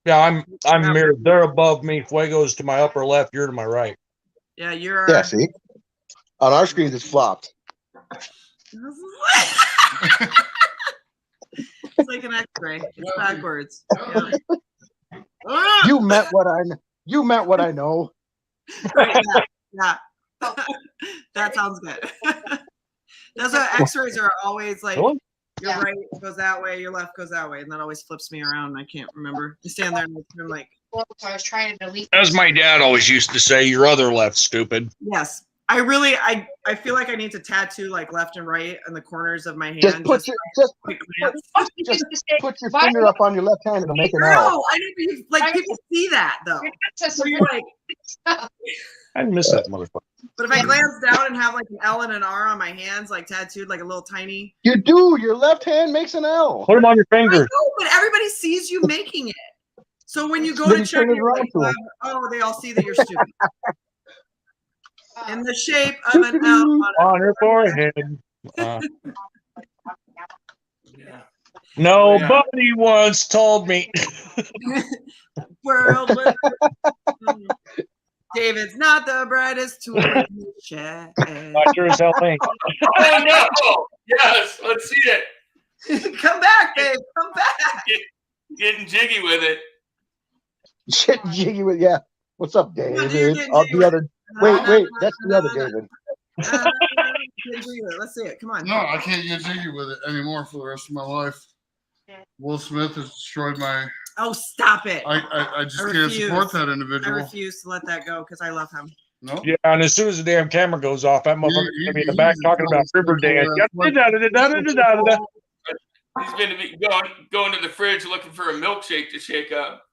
Yeah, I'm mirrored. They're above me. Fuego's to my upper left. You're to my right. Yeah, you're. Yeah, see? On our screens, it's flopped. It's like an X-ray. It's backwards. Yeah. Ah! You meant what I know. Right, yeah. That sounds good. That's what X-rays are always like. Really? Your Yeah. right goes that way, your left goes that way, and that always flips me around. And I can't remember. You stand there and I'm like, Well, I was trying to delete. As my dad always used to say, your other left, stupid. yes. I feel like I need to tattoo like left and right on the corners of my hand. Just put your quick glance. just put your finger up on your left hand and make an No, L. I know, but like people see that though. So you're like, I miss that motherfucker. but if I glance down and have like an L and an R on my hands, like tattooed, like a little tiny. You do. Your left hand makes an L. Put them on your I finger. know, but everybody sees you making it. So when you go Then to you check turn it your around like, to 'em. oh, they all see that you're stupid. In the shape of an L On your forehead. Yeah. Nobody once told me. world. David's not the brightest tool in the shed. I sure as hell ain't. Oh no! Yes, let's see it. Come back, babe. Come back. Getting jiggy with it. Shit, jiggy with yeah. What's up, What are you David? getting Oh, jiggy the other. Wait, that's the other No. David. Let's see it. Come on. No, I can't get jiggy with it anymore for the rest of my life. Will Smith has destroyed my. Oh, stop it. I just I can't refuse. support that I individual. refuse to let that go because I love him. No. Yeah, and as soon as the damn camera goes off, that motherfucker's gonna be in the back talking about Riverdale. He's going to be going to the fridge looking for a milkshake to shake up.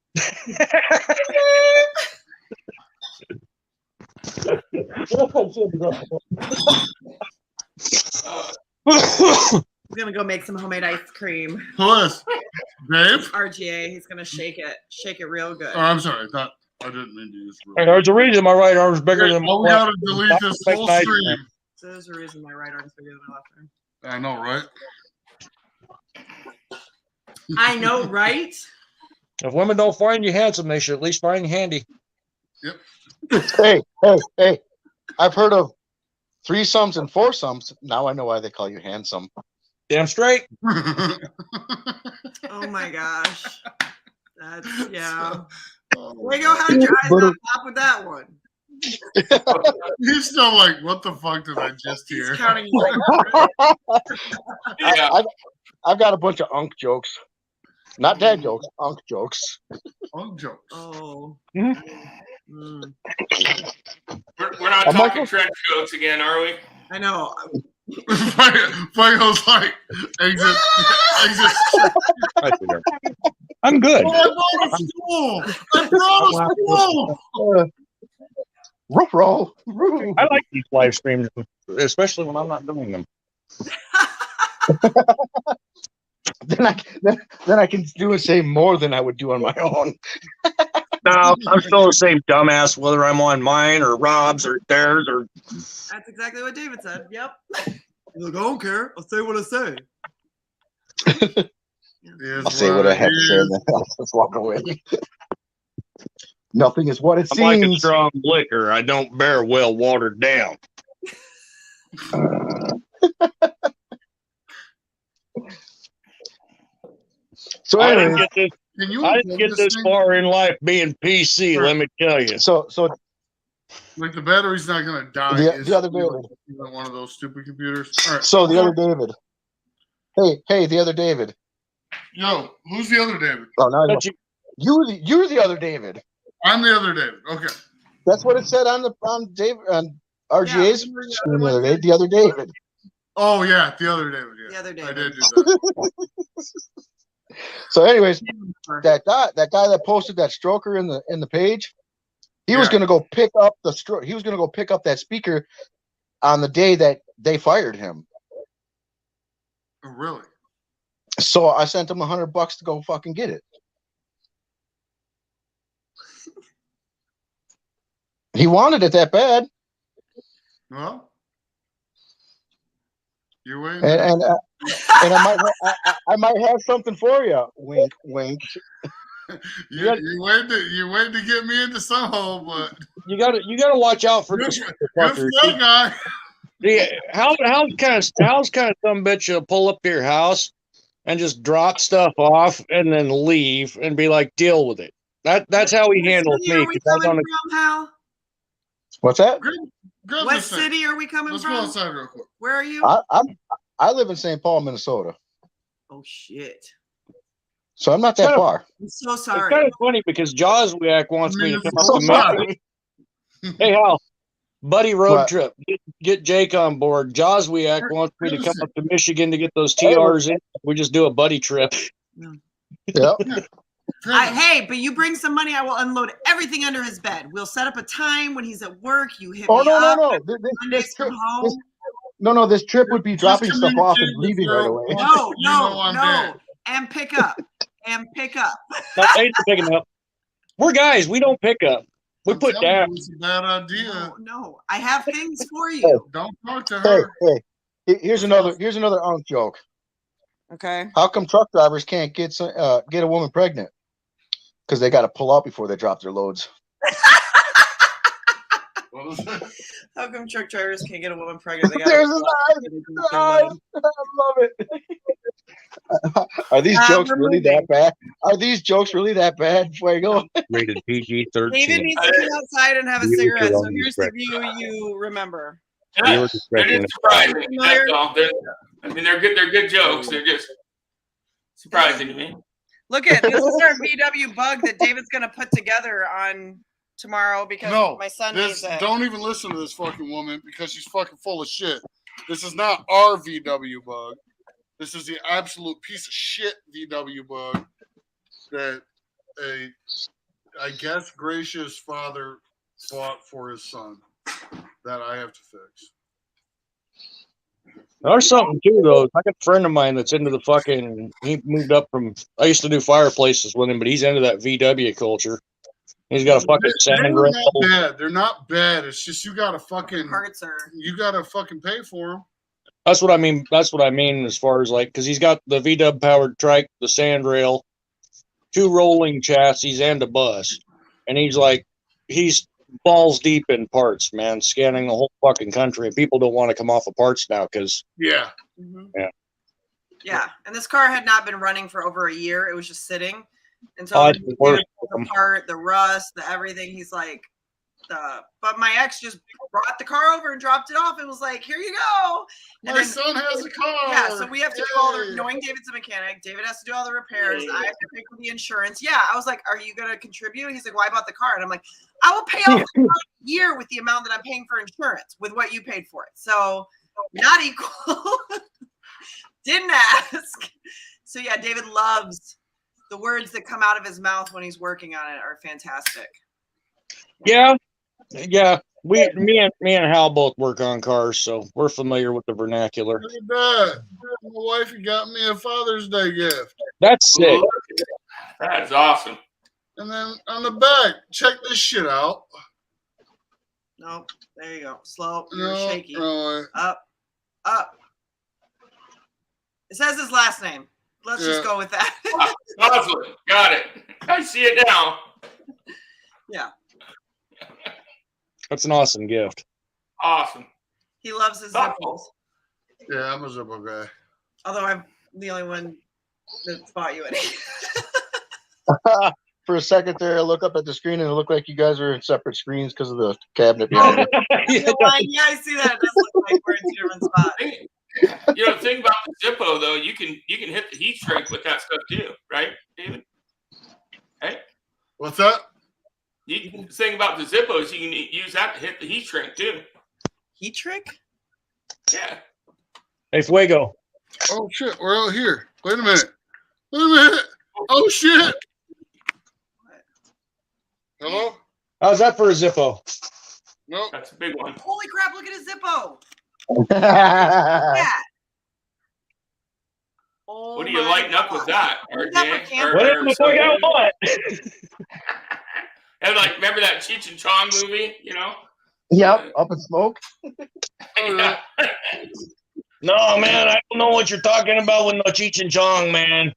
He's gonna go make some homemade ice cream. Who is? Dave? RGA. He's gonna shake it real good. Oh, I'm sorry. I didn't mean to use. And there's a reason my right arm's bigger than my Oh, we left. gotta delete this whole stream. So there's a reason my right arm's bigger than my left arm. I know, right? I know, right? If women don't find you handsome, they should at least find you handy. Hey. I've heard of threesomes and foursomes. Now I know why they call you handsome. Damn straight. Oh my gosh. That's yeah. Fuego, how did your eyes not pop with that one? He's still like, what the fuck did I just He's hear? counting you. Yeah. I've got a bunch of unk jokes. Not dad jokes, unk jokes. Oh, jokes. Oh. Mhm. Mm. We're not I'm talking like- trench coats again, are we? I know. Fuego's like, exit. I'm good. Oh, I brought a stool. Roof roll. I like these live streams, especially when I'm not doing them. Then I can do and say more than I would do on my own. No, I'm still the same dumbass, whether I'm on mine or Rob's or theirs or. That's exactly what David said. Yep. He's like, I don't care. I'll say what I say. Is I'll say what I have to say, is. and then I'll just walk away. Nothing is what it I'm like a seems. strong liquor. I don't bear well watered down. So I anyway, didn't get this far in life being PC. Let me tell you. so like the battery's not gonna die. the other David. One of those stupid computers. All right. So the other David. Hey, the other David. Yo, who's the other David? Oh, now you're the other David. I'm the other David. Okay. That's what it said on RGA's screen the other day. The other David. Oh yeah, the other David. Yeah. The other I David. did do that. So, anyways, that guy that posted that stroker in the page, he was gonna go pick up he was gonna go pick up that speaker on the day that they fired him. Oh, really? So I sent him $100 to go fucking get it. He wanted it that bad. Well, you're waiting. And I might have something for you. Wink, wink. you waiting to get me into some hole, but You gotta watch out for this good for that guy. Yeah, how's kind of some bitch will pull up to your house and just drop stuff off and then leave and be like, deal with it. That's how he handles me. Are we coming from, Hal? What's that? What city are we coming Let's from? go outside real quick. Where are you? I live in St. Paul, Minnesota. Oh shit! So I'm not that far. I'm so It's sorry. kind of funny because Joswiak wants me to come up so to sorry. Michigan. Hey, Hal, buddy road What? trip. Get Jake on board. Joswiak wants me to come up to Michigan to get those TRs in. We just do a buddy trip. Yep. Hey, but you bring some money, I will unload everything under his bed. We'll set up a time when he's at work. You hit me up. No. This trip would be dropping stuff off and leaving right away. No. And pick up. Not picking up. We're guys. We don't pick up. We put down. It's a bad idea. No. I have things for you. Don't talk to her. Hey. Here's another unk joke. Okay. How come truck drivers can't get a woman pregnant? Because they got to pull out before they drop their loads. What was that? How come truck drivers can't get a woman pregnant? They There's his eyes. I love it. Are these jokes really that bad? Are these jokes really that bad? Fuego? Rated PG-13. David needs to come outside and have a cigarette. So here's the view you remember. Yeah, they're just surprising. That's all. They're good. They're good jokes. They're just surprising to me. Look at this is our VW bug that David's gonna put together on tomorrow because my son needs it. Don't even listen to this fucking woman because she's fucking full of shit. This is not our VW bug. This is the absolute piece of shit VW bug that I guess gracious father bought for his son that I have to fix. There's something too, though. I got a friend of mine that's into the fucking. He moved up from. I used to do fireplaces with him, but he's into that VW culture. He's got a fucking sand rail. They're not bad. It's just you gotta fucking pay for them. That's what I mean. That's what I mean as far as like, because he's got the VW powered trike, the sand rail, 2 rolling chassis, and a bus, and he's balls deep in parts, man, scanning the whole fucking country, and people don't want to come off of parts now because yeah. And this car had not been running for over a year. It was just sitting until the part, the rust, the everything. He's like, but my ex just brought the car over and dropped it off and was like, here you go. And my son has a car. Yeah, so we have to do all the, knowing David's a mechanic, David has to do all the repairs. I have to pay for the insurance. Yeah, I was like, are you going to contribute? He's like, well, I bought the car. And I'm like, I will pay off the car a year with the amount that I'm paying for insurance with what you paid for it. So not equal. Didn't ask. So yeah, David loves the words that come out of his mouth when he's working on it are fantastic. Yeah. Me and Hal both work on cars, so we're familiar with the vernacular. Look at that. My wife got me a Father's Day gift. That's sick. That's awesome. And then on the back, check this shit out. No, there you go. Slow. You're shaky. No. Up. It says his last name. Let's just go with that. Awesome. Got it. I see it now. Yeah. That's an awesome gift. Awesome. He loves his Thoughtful. zippos. Yeah, I'm a Zippo guy. Although I'm the only one that's bought you any. For a second there, I look up at the screen and it looked like you guys are in separate screens because of the cabinet behind you. Yeah, I see that. It does look like we're in 2 different spots. You know, the thing about the Zippo though, you can hit the heat shrink with that stuff too, right, David? Right? What's that? The thing about the Zippos, you can use that to hit the heat shrink too. Heat trick? Yeah. Hey, Fuego. Oh shit, we're out here. Wait a minute. Oh shit. Hello? How's that for a Zippo? Nope. That's a big one. Holy crap, look at his Zippo. Yeah. Yeah. Oh, What are you lighting up with that, RJ? Whatever the fuck I want. And like, remember that Cheech and Chong movie? You know? Yep, up in smoke. Yeah. No, man, I don't know what you're talking about with no Cheech and Chong, man.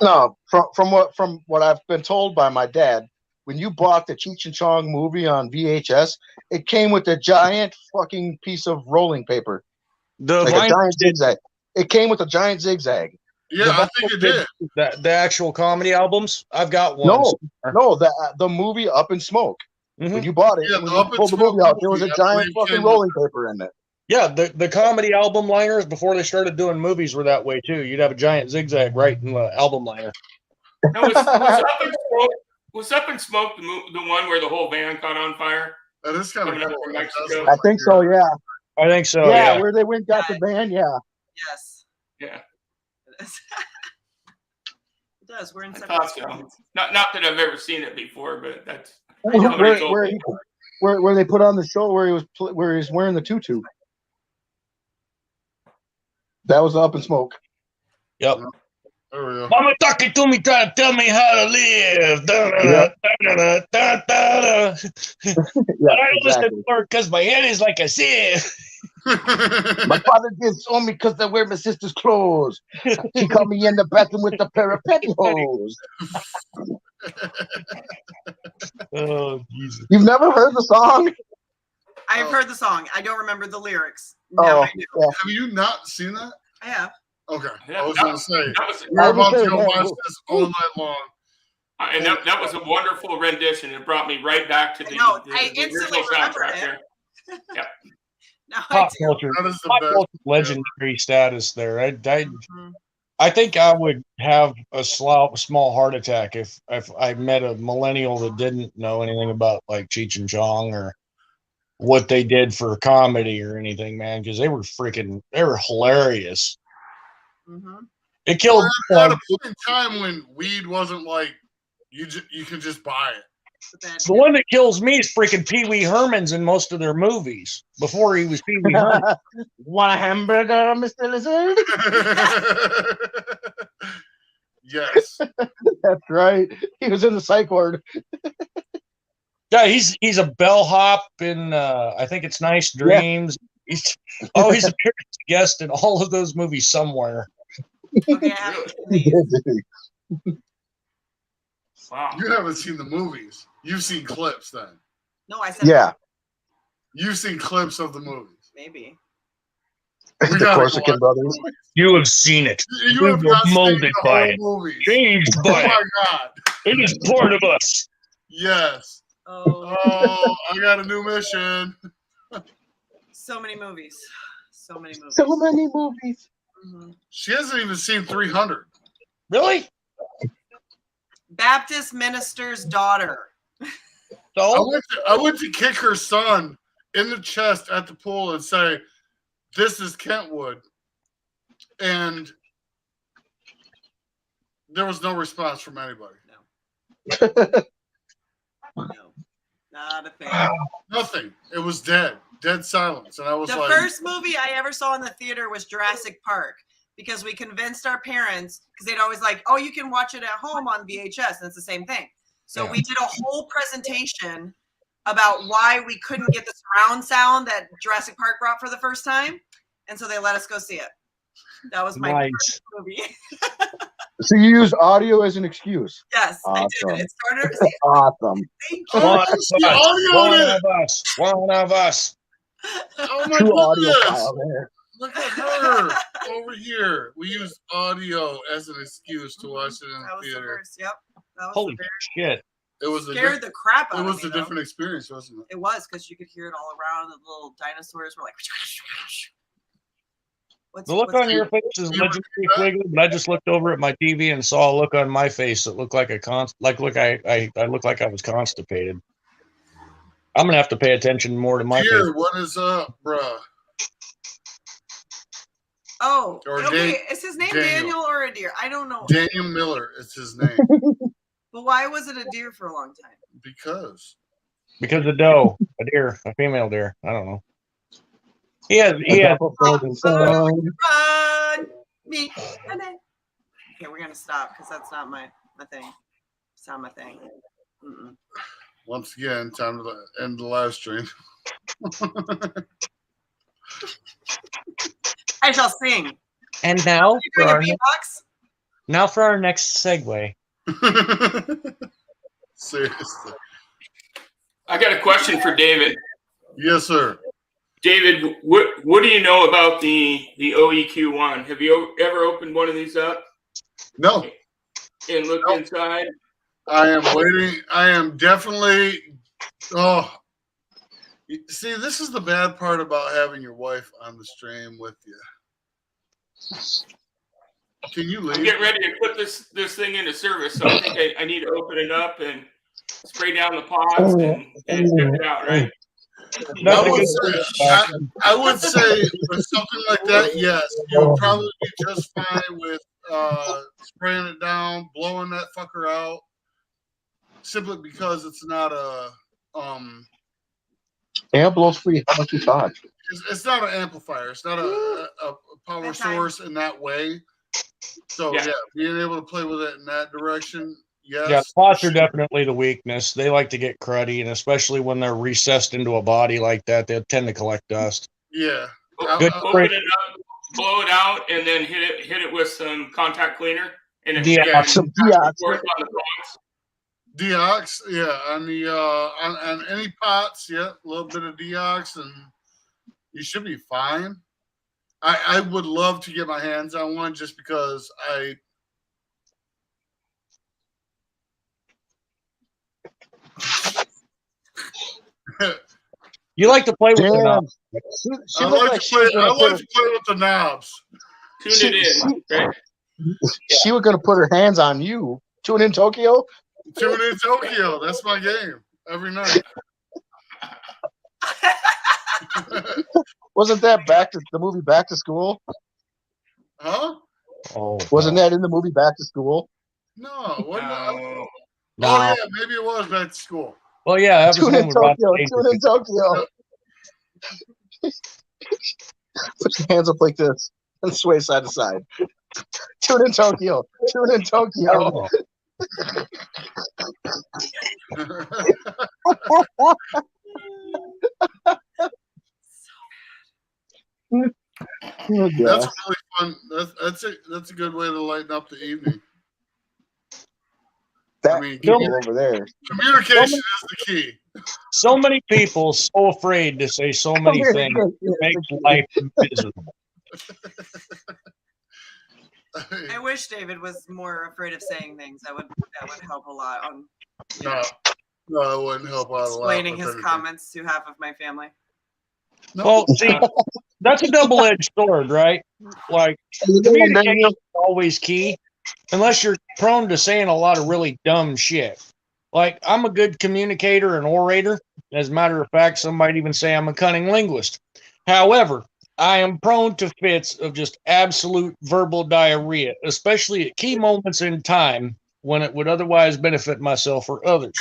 No, from what I've been told by my dad, when you bought the Cheech and Chong movie on VHS, it came with a giant fucking piece of rolling paper, The like a giant zigzag. It came with a giant zigzag. Yeah, I think it did. The actual comedy albums, I've got one. No, the movie Up in Smoke. Mhm. When you bought it, Yeah, when the you Up in pulled the Smoke movie out, there was a movie, I giant believe, fucking came rolling paper in it. Yeah, the comedy album liners before they started doing movies were that way too. You'd have a giant zigzag right in the album liner. No, was Up in Smoke the one where the whole van caught on fire? That is kind of Coming up cool. from It Mexico. does look I think so, yeah. I think so. Yeah, Yeah. where they went got the van, yeah. Yes. Yeah. It does. We're in I separate thought so. screens. Not that I've ever seen it before, but that's Where they put on the show where he's wearing the tutu. That was Up in Smoke. Yep. There we go. Mama talking to me, trying to tell me how to live. Yeah. But I don't listen to her because my head is like a sieve. My father disowned me because I wear my sister's clothes. She caught me in the bathroom with a pair of pantyhose. Oh, Jesus. You've never heard the song? I've heard the song. I don't remember the lyrics. Oh, Now I do. yeah. Have you not seen that? I have. Okay. Yeah, I was going to say, that was we're about to say, go man, watch this all night long. and that was a wonderful rendition. It brought me right back to the, No, the, I the instantly original remembered soundtrack it. there. Yep. Now I Pop do. culture. That is the Pop best. culture legendary status there. Mhm. I think I would have a small heart attack if I met a millennial that didn't know anything about like Cheech and Chong or what they did for comedy or anything, man, because they were hilarious. Mhm. It killed. At a point in time when weed wasn't like you could just buy it. The one that kills me is freaking Pee Wee Herman's in most of their movies before he was Pee Wee Herman. Want a hamburger, Mr. Lizard? Yes. That's right. He was in the psych ward. Yeah, he's a bellhop in I think it's Nice Dreams. He's always appeared as a guest in all of those movies somewhere. Okay, I haven't seen He these. did, didn't Wow. You haven't seen the movies. You've seen clips then. No, I he? said Yeah. You've seen clips of the movies. maybe. We The gotta Corsican watch Brothers. the movies. You have seen it. You We have were not seen molded the by whole it. movies. Changed Oh by my it. god. It is part of us. Yes. Oh, Oh, I got a new mission. so many movies. So many movies. So many movies. Mhm. She hasn't even seen 300. Really? Baptist minister's daughter. So I went to kick her son in the chest at the pool and say, "This is Kentwood," and there was no response from anybody. No, not a fan. Nothing. It was dead silence, and I was The like, first movie I ever saw in the theater was Jurassic Park because we convinced our parents because they'd always like, oh, you can watch it at home on VHS, and it's the same thing. So we did a whole presentation about why we couldn't get the surround sound that Jurassic Park brought for the first time, and so they let us go see it. That was my first movie. So you used audio as an excuse. Yes, I Awesome. did. It started. Awesome. Thank you. "Oh, the audio in it." One of us. Oh my True audio goodness! file there. Look at her over here. We used audio as an excuse to watch it in That the was the theater. first. Yep. That was Holy the shit. It was a scared the crap out it of was me. a though. different experience, wasn't it? It was because you could hear it all around. The little dinosaurs were like. The look on your face is legendary, Quigley, but I just looked over at my TV and saw a look on my face that looked like I looked like I was constipated. I'm gonna have to pay attention more to my Dear, face. what is up, bruh? Oh, Or okay. Is his name Daniel. Daniel or a deer? I don't know. Daniel Miller is his name. But why was it a deer for a long time? Because Because a doe, a deer, a female deer. I don't know. He has Run, me, and then. Okay, we're gonna stop because that's not my thing. It's not my thing. Mm-mm. once again, time to end the live stream. I shall sing. And now Are you doing a beatbox? now for our next segue. Seriously. I got a question for David. Yes, sir. David, what do you know about the OEQ1? Have you ever opened one of these up No, and looked Nope. inside? I am waiting. I am definitely. Oh, see, this is the bad part about having your wife on the stream with you. Can you I'm leave? getting ready to put this thing into service, so I think I need to open it up and spray down the pods and check it out, right? I would say with something like that, yes, you would probably be just fine with spraying it down, blowing that fucker out, simply because it's not a Amp blows free. How much you charge? it's not an amplifier. It's not a power Good time. source in that way. So Yeah. yeah, being able to play with it in that direction, yes. Yeah, pots are definitely the weakness. They like to get cruddy, and especially when they're recessed into a body like that, they tend to collect dust. Yeah. Good Open it up, blow it out, and then hit it with some contact cleaner, and it Yeah, some Deox. work on the pods. Deox, yeah, on the on any pots, yeah, a little bit of Deox, and you should be fine. I would love to get my hands on one just because I you like to play with the Damn. knobs. She I looked like like to she play. was I gonna like put to play with the knobs. Tune it in, right? she was gonna put her hands on you. Tune in Tokyo. Tune in Tokyo. That's my game every night. Wasn't that the movie Back to School? Huh? Oh, Wasn't that in the movie Back to School? No. What? No. no. Oh yeah, maybe it was back to school. Well, yeah, that was Tune one in with Rob Tokyo. Painter. Tune in Tokyo. Put your hands up like this and sway side to side. Tune in Tokyo. Tune in Tokyo. That's really fun. That's a good way to lighten up the evening. That I mean, people over there. communication is the key. So many people so afraid to say so many things. It makes life miserable. I wish David was more afraid of saying things. That would help a lot on No, it wouldn't help out a lot. explaining with his anything. comments to half of my family. No. Well, see, that's a double-edged sword, right? Like, communication is always key, unless you're prone to saying a lot of really dumb shit. Like, I'm a good communicator and orator. As a matter of fact, some might even say I'm a cunning linguist. However, I am prone to fits of just absolute verbal diarrhea, especially at key moments in time when it would otherwise benefit myself or others.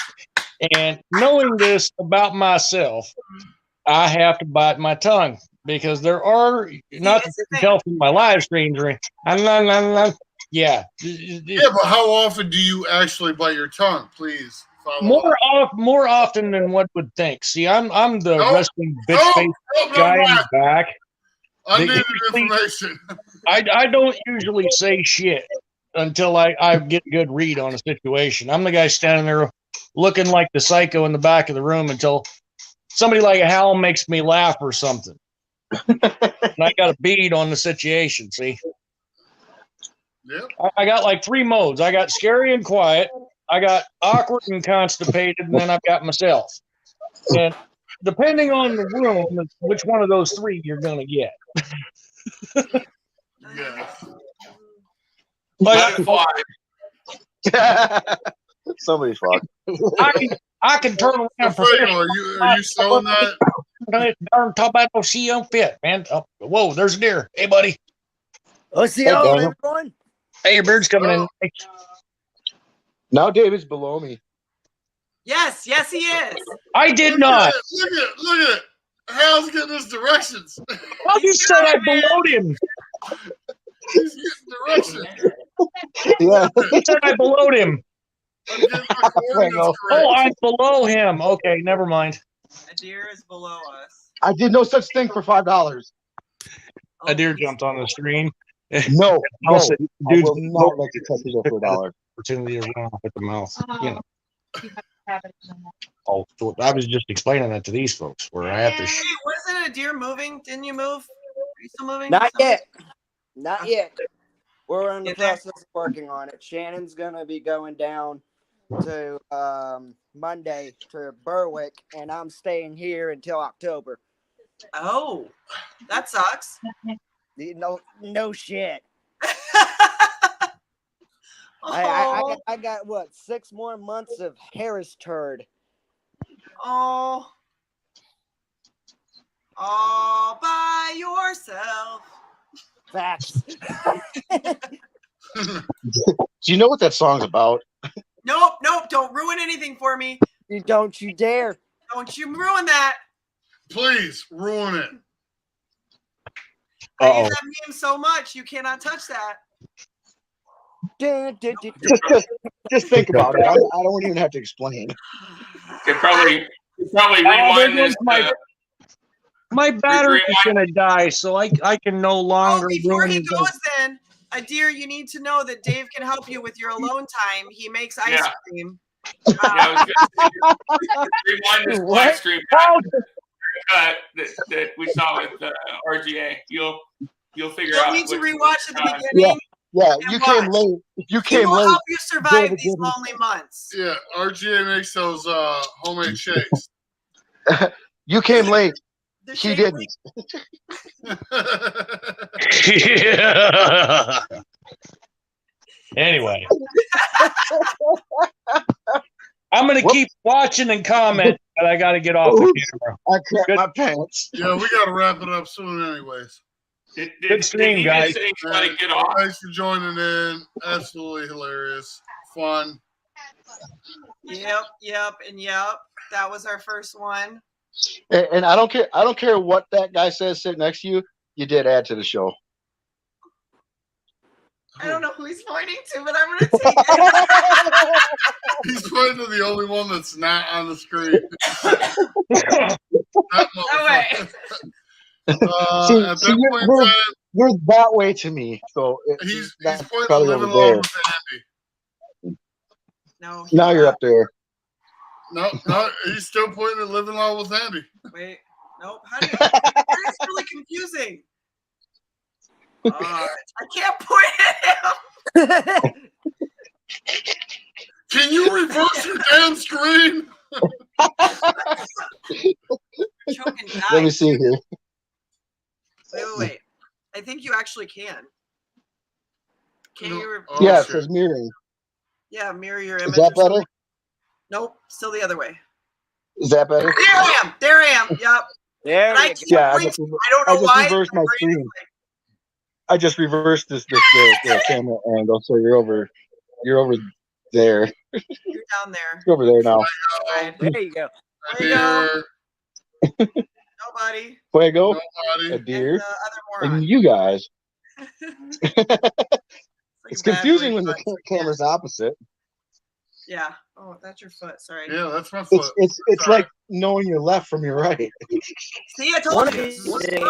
And knowing this about myself, I have to bite my tongue because there are, not it's to the thing. tell from my live streams, yeah. Yeah, but how often do you actually bite your tongue? Please follow up. More often than one would think. See, I'm the No. wrestling bitch face No, guy in no, the back. Unneeded usually- information. I don't usually say shit until I get a good read on a situation. I'm the guy standing there looking like the psycho in the back of the room until somebody like Hal makes me laugh or something. And I got a bead on the situation, see? Yep. I got like 3 modes. I got scary and quiet. I got awkward and constipated, and then I've got myself. And depending on the room, which one of those 3 you're going to get. Yes. Let it fly. Somebody's fucked. I can turn around. Fuego, are you selling that? Darn tomato see fit, man. Oh, whoa, there's a deer. Hey, buddy. Let's see Hey, how Daniel. everyone. Hey, your beard's coming in. Now David's below me. Yes, yes, he is. I did not. Look at it. Hal's getting his directions. Well, you said I below him. He's getting directions. Yeah. You said I below him. I'm getting my coordinates correct. Oh, I'm below him. Okay, never mind. A deer is below us. I did no such thing for $5. A deer jumped on the screen. No, I'll no. say, I dude, will not let you touch it for $1. opportunity to run off at the mouth. You know. Oh, so I was just explaining that to these folks where I have to. Hey, wasn't a deer moving? Didn't you move? Are you still moving? Not Sorry. yet. Not yet. We're in the Get there. process of working on it. Shannon's gonna be going down to Monday to Berwick, and I'm staying here until October. Oh, that sucks. No shit. Oh, I got what, 6 more months of Harris turd. oh, all by yourself. Facts. Do you know what that song's about? Nope, don't ruin anything for me. Don't you dare. Don't you ruin that. Please ruin it. I use that meme so much, you cannot touch that. Just think about it. I don't even have to explain. Could probably rewind this. My battery's gonna die, so I can no longer. Before he goes, then, dear, you need to know that Dave can help you with your alone time. He makes ice cream. I was gonna rewind this live stream cut that we saw with RGA. You'll figure out. You'll need to rewatch at the beginning. Yeah, you came late. You came will late. help you survive these lonely months. Yeah, RGA makes those homemade shakes. You came late. He didn't. Anyway, I'm gonna keep watching and comment, but I got to get off the camera. I crapped my pants. Yeah, we got to wrap it up soon, anyways. Good stream, guys. Get off? Thanks for joining in. Absolutely hilarious, fun. Yep. That was our first one. And I don't care. I don't care what that guy says sitting next to you. You did add to the show. I don't know who he's pointing to, but I'm going to take it. He's pointing to the only one that's not on the screen. No way. At that point in time, you're that way to me. So he's that's pointing to probably living over alone there. with Andy. No. Now you're up there. No, he's still pointing at living alone with Andy. Wait. Nope. How do you? It's really confusing. I can't point at him. Can you reverse your damn screen? Let me see here. Wait. I think you actually can. Can you? Yeah, it says mirroring. Yeah, mirror your image. Is that better? Nope, still the other way. Is that better? There I am. Yep. There you go. Yeah, I don't know why. Reversed my screen. I just reversed the camera angle, so you're over there. You're down there. You're over there now. There you go. There you go. Nobody. Fuego, Nobody. a deer, And the other moron. and you guys. It's It's confusing when the camera's opposite. Yeah. Oh, that's your foot. Sorry. Yeah, that's my foot. It's like knowing your left from your right. See, I told One of you. these This is days,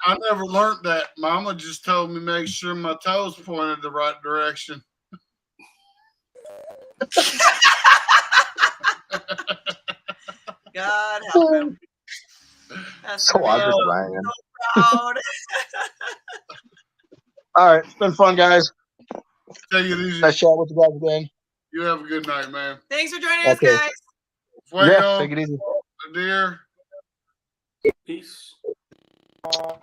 I never learned that. Mama just told me make sure my toes pointed the right direction. God help him. That's So I'm just so lying. proud. All right, it's been fun, guys. Take it easy. Nice chat with you guys again. You have a good night, man. Thanks for joining us, Okay. guys. Fuego, Yeah, take it easy. dear. Peace.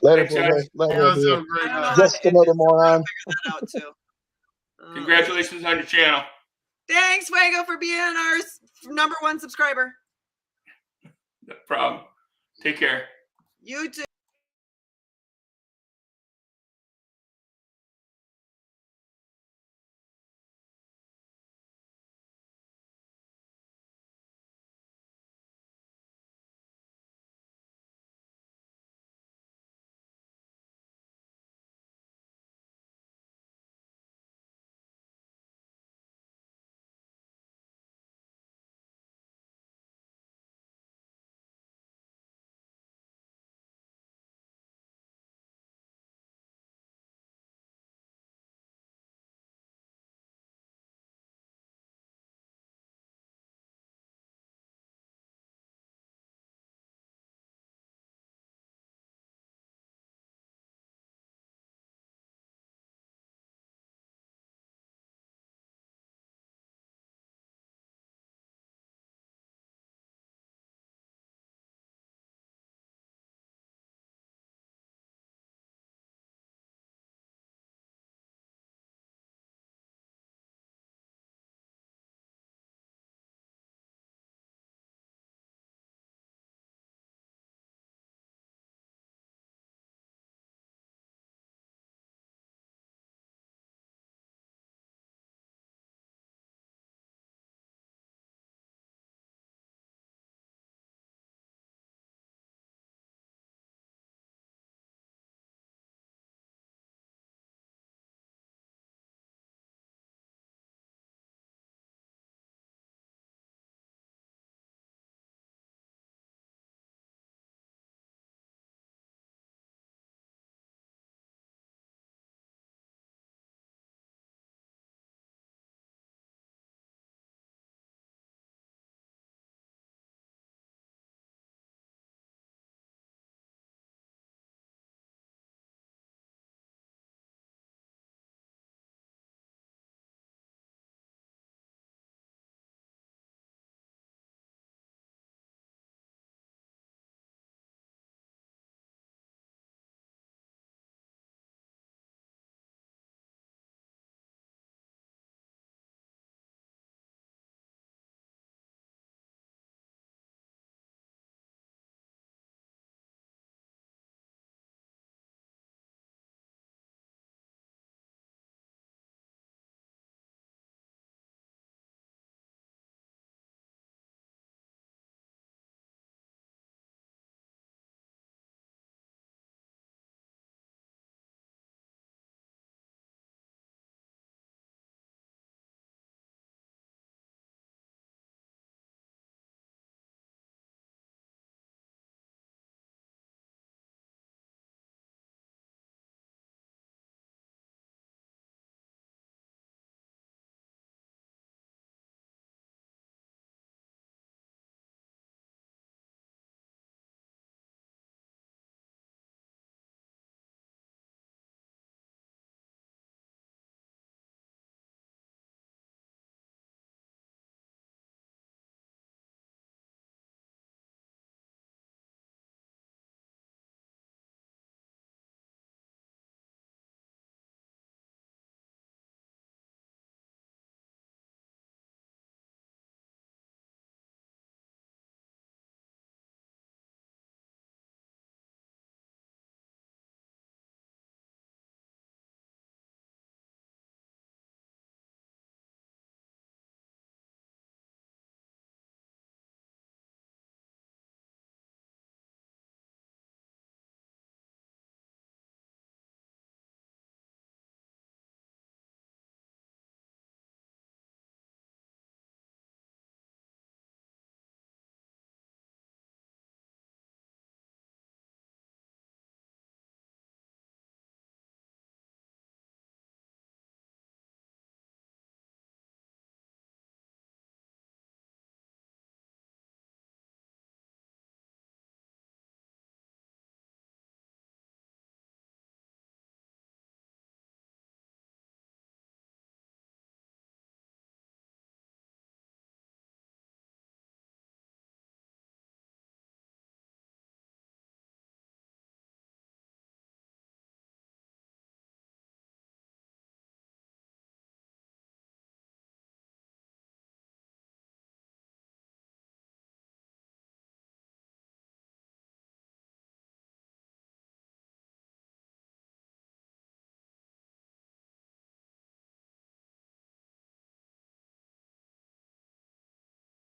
Later, Thanks, guys. Later, You guys dear. have a great I don't know night. how Just to end another it, so I'm moron. gonna figure that out too. Congratulations on your channel. Thanks, Fuego, for being our #1 subscriber. No problem. Take care. You too.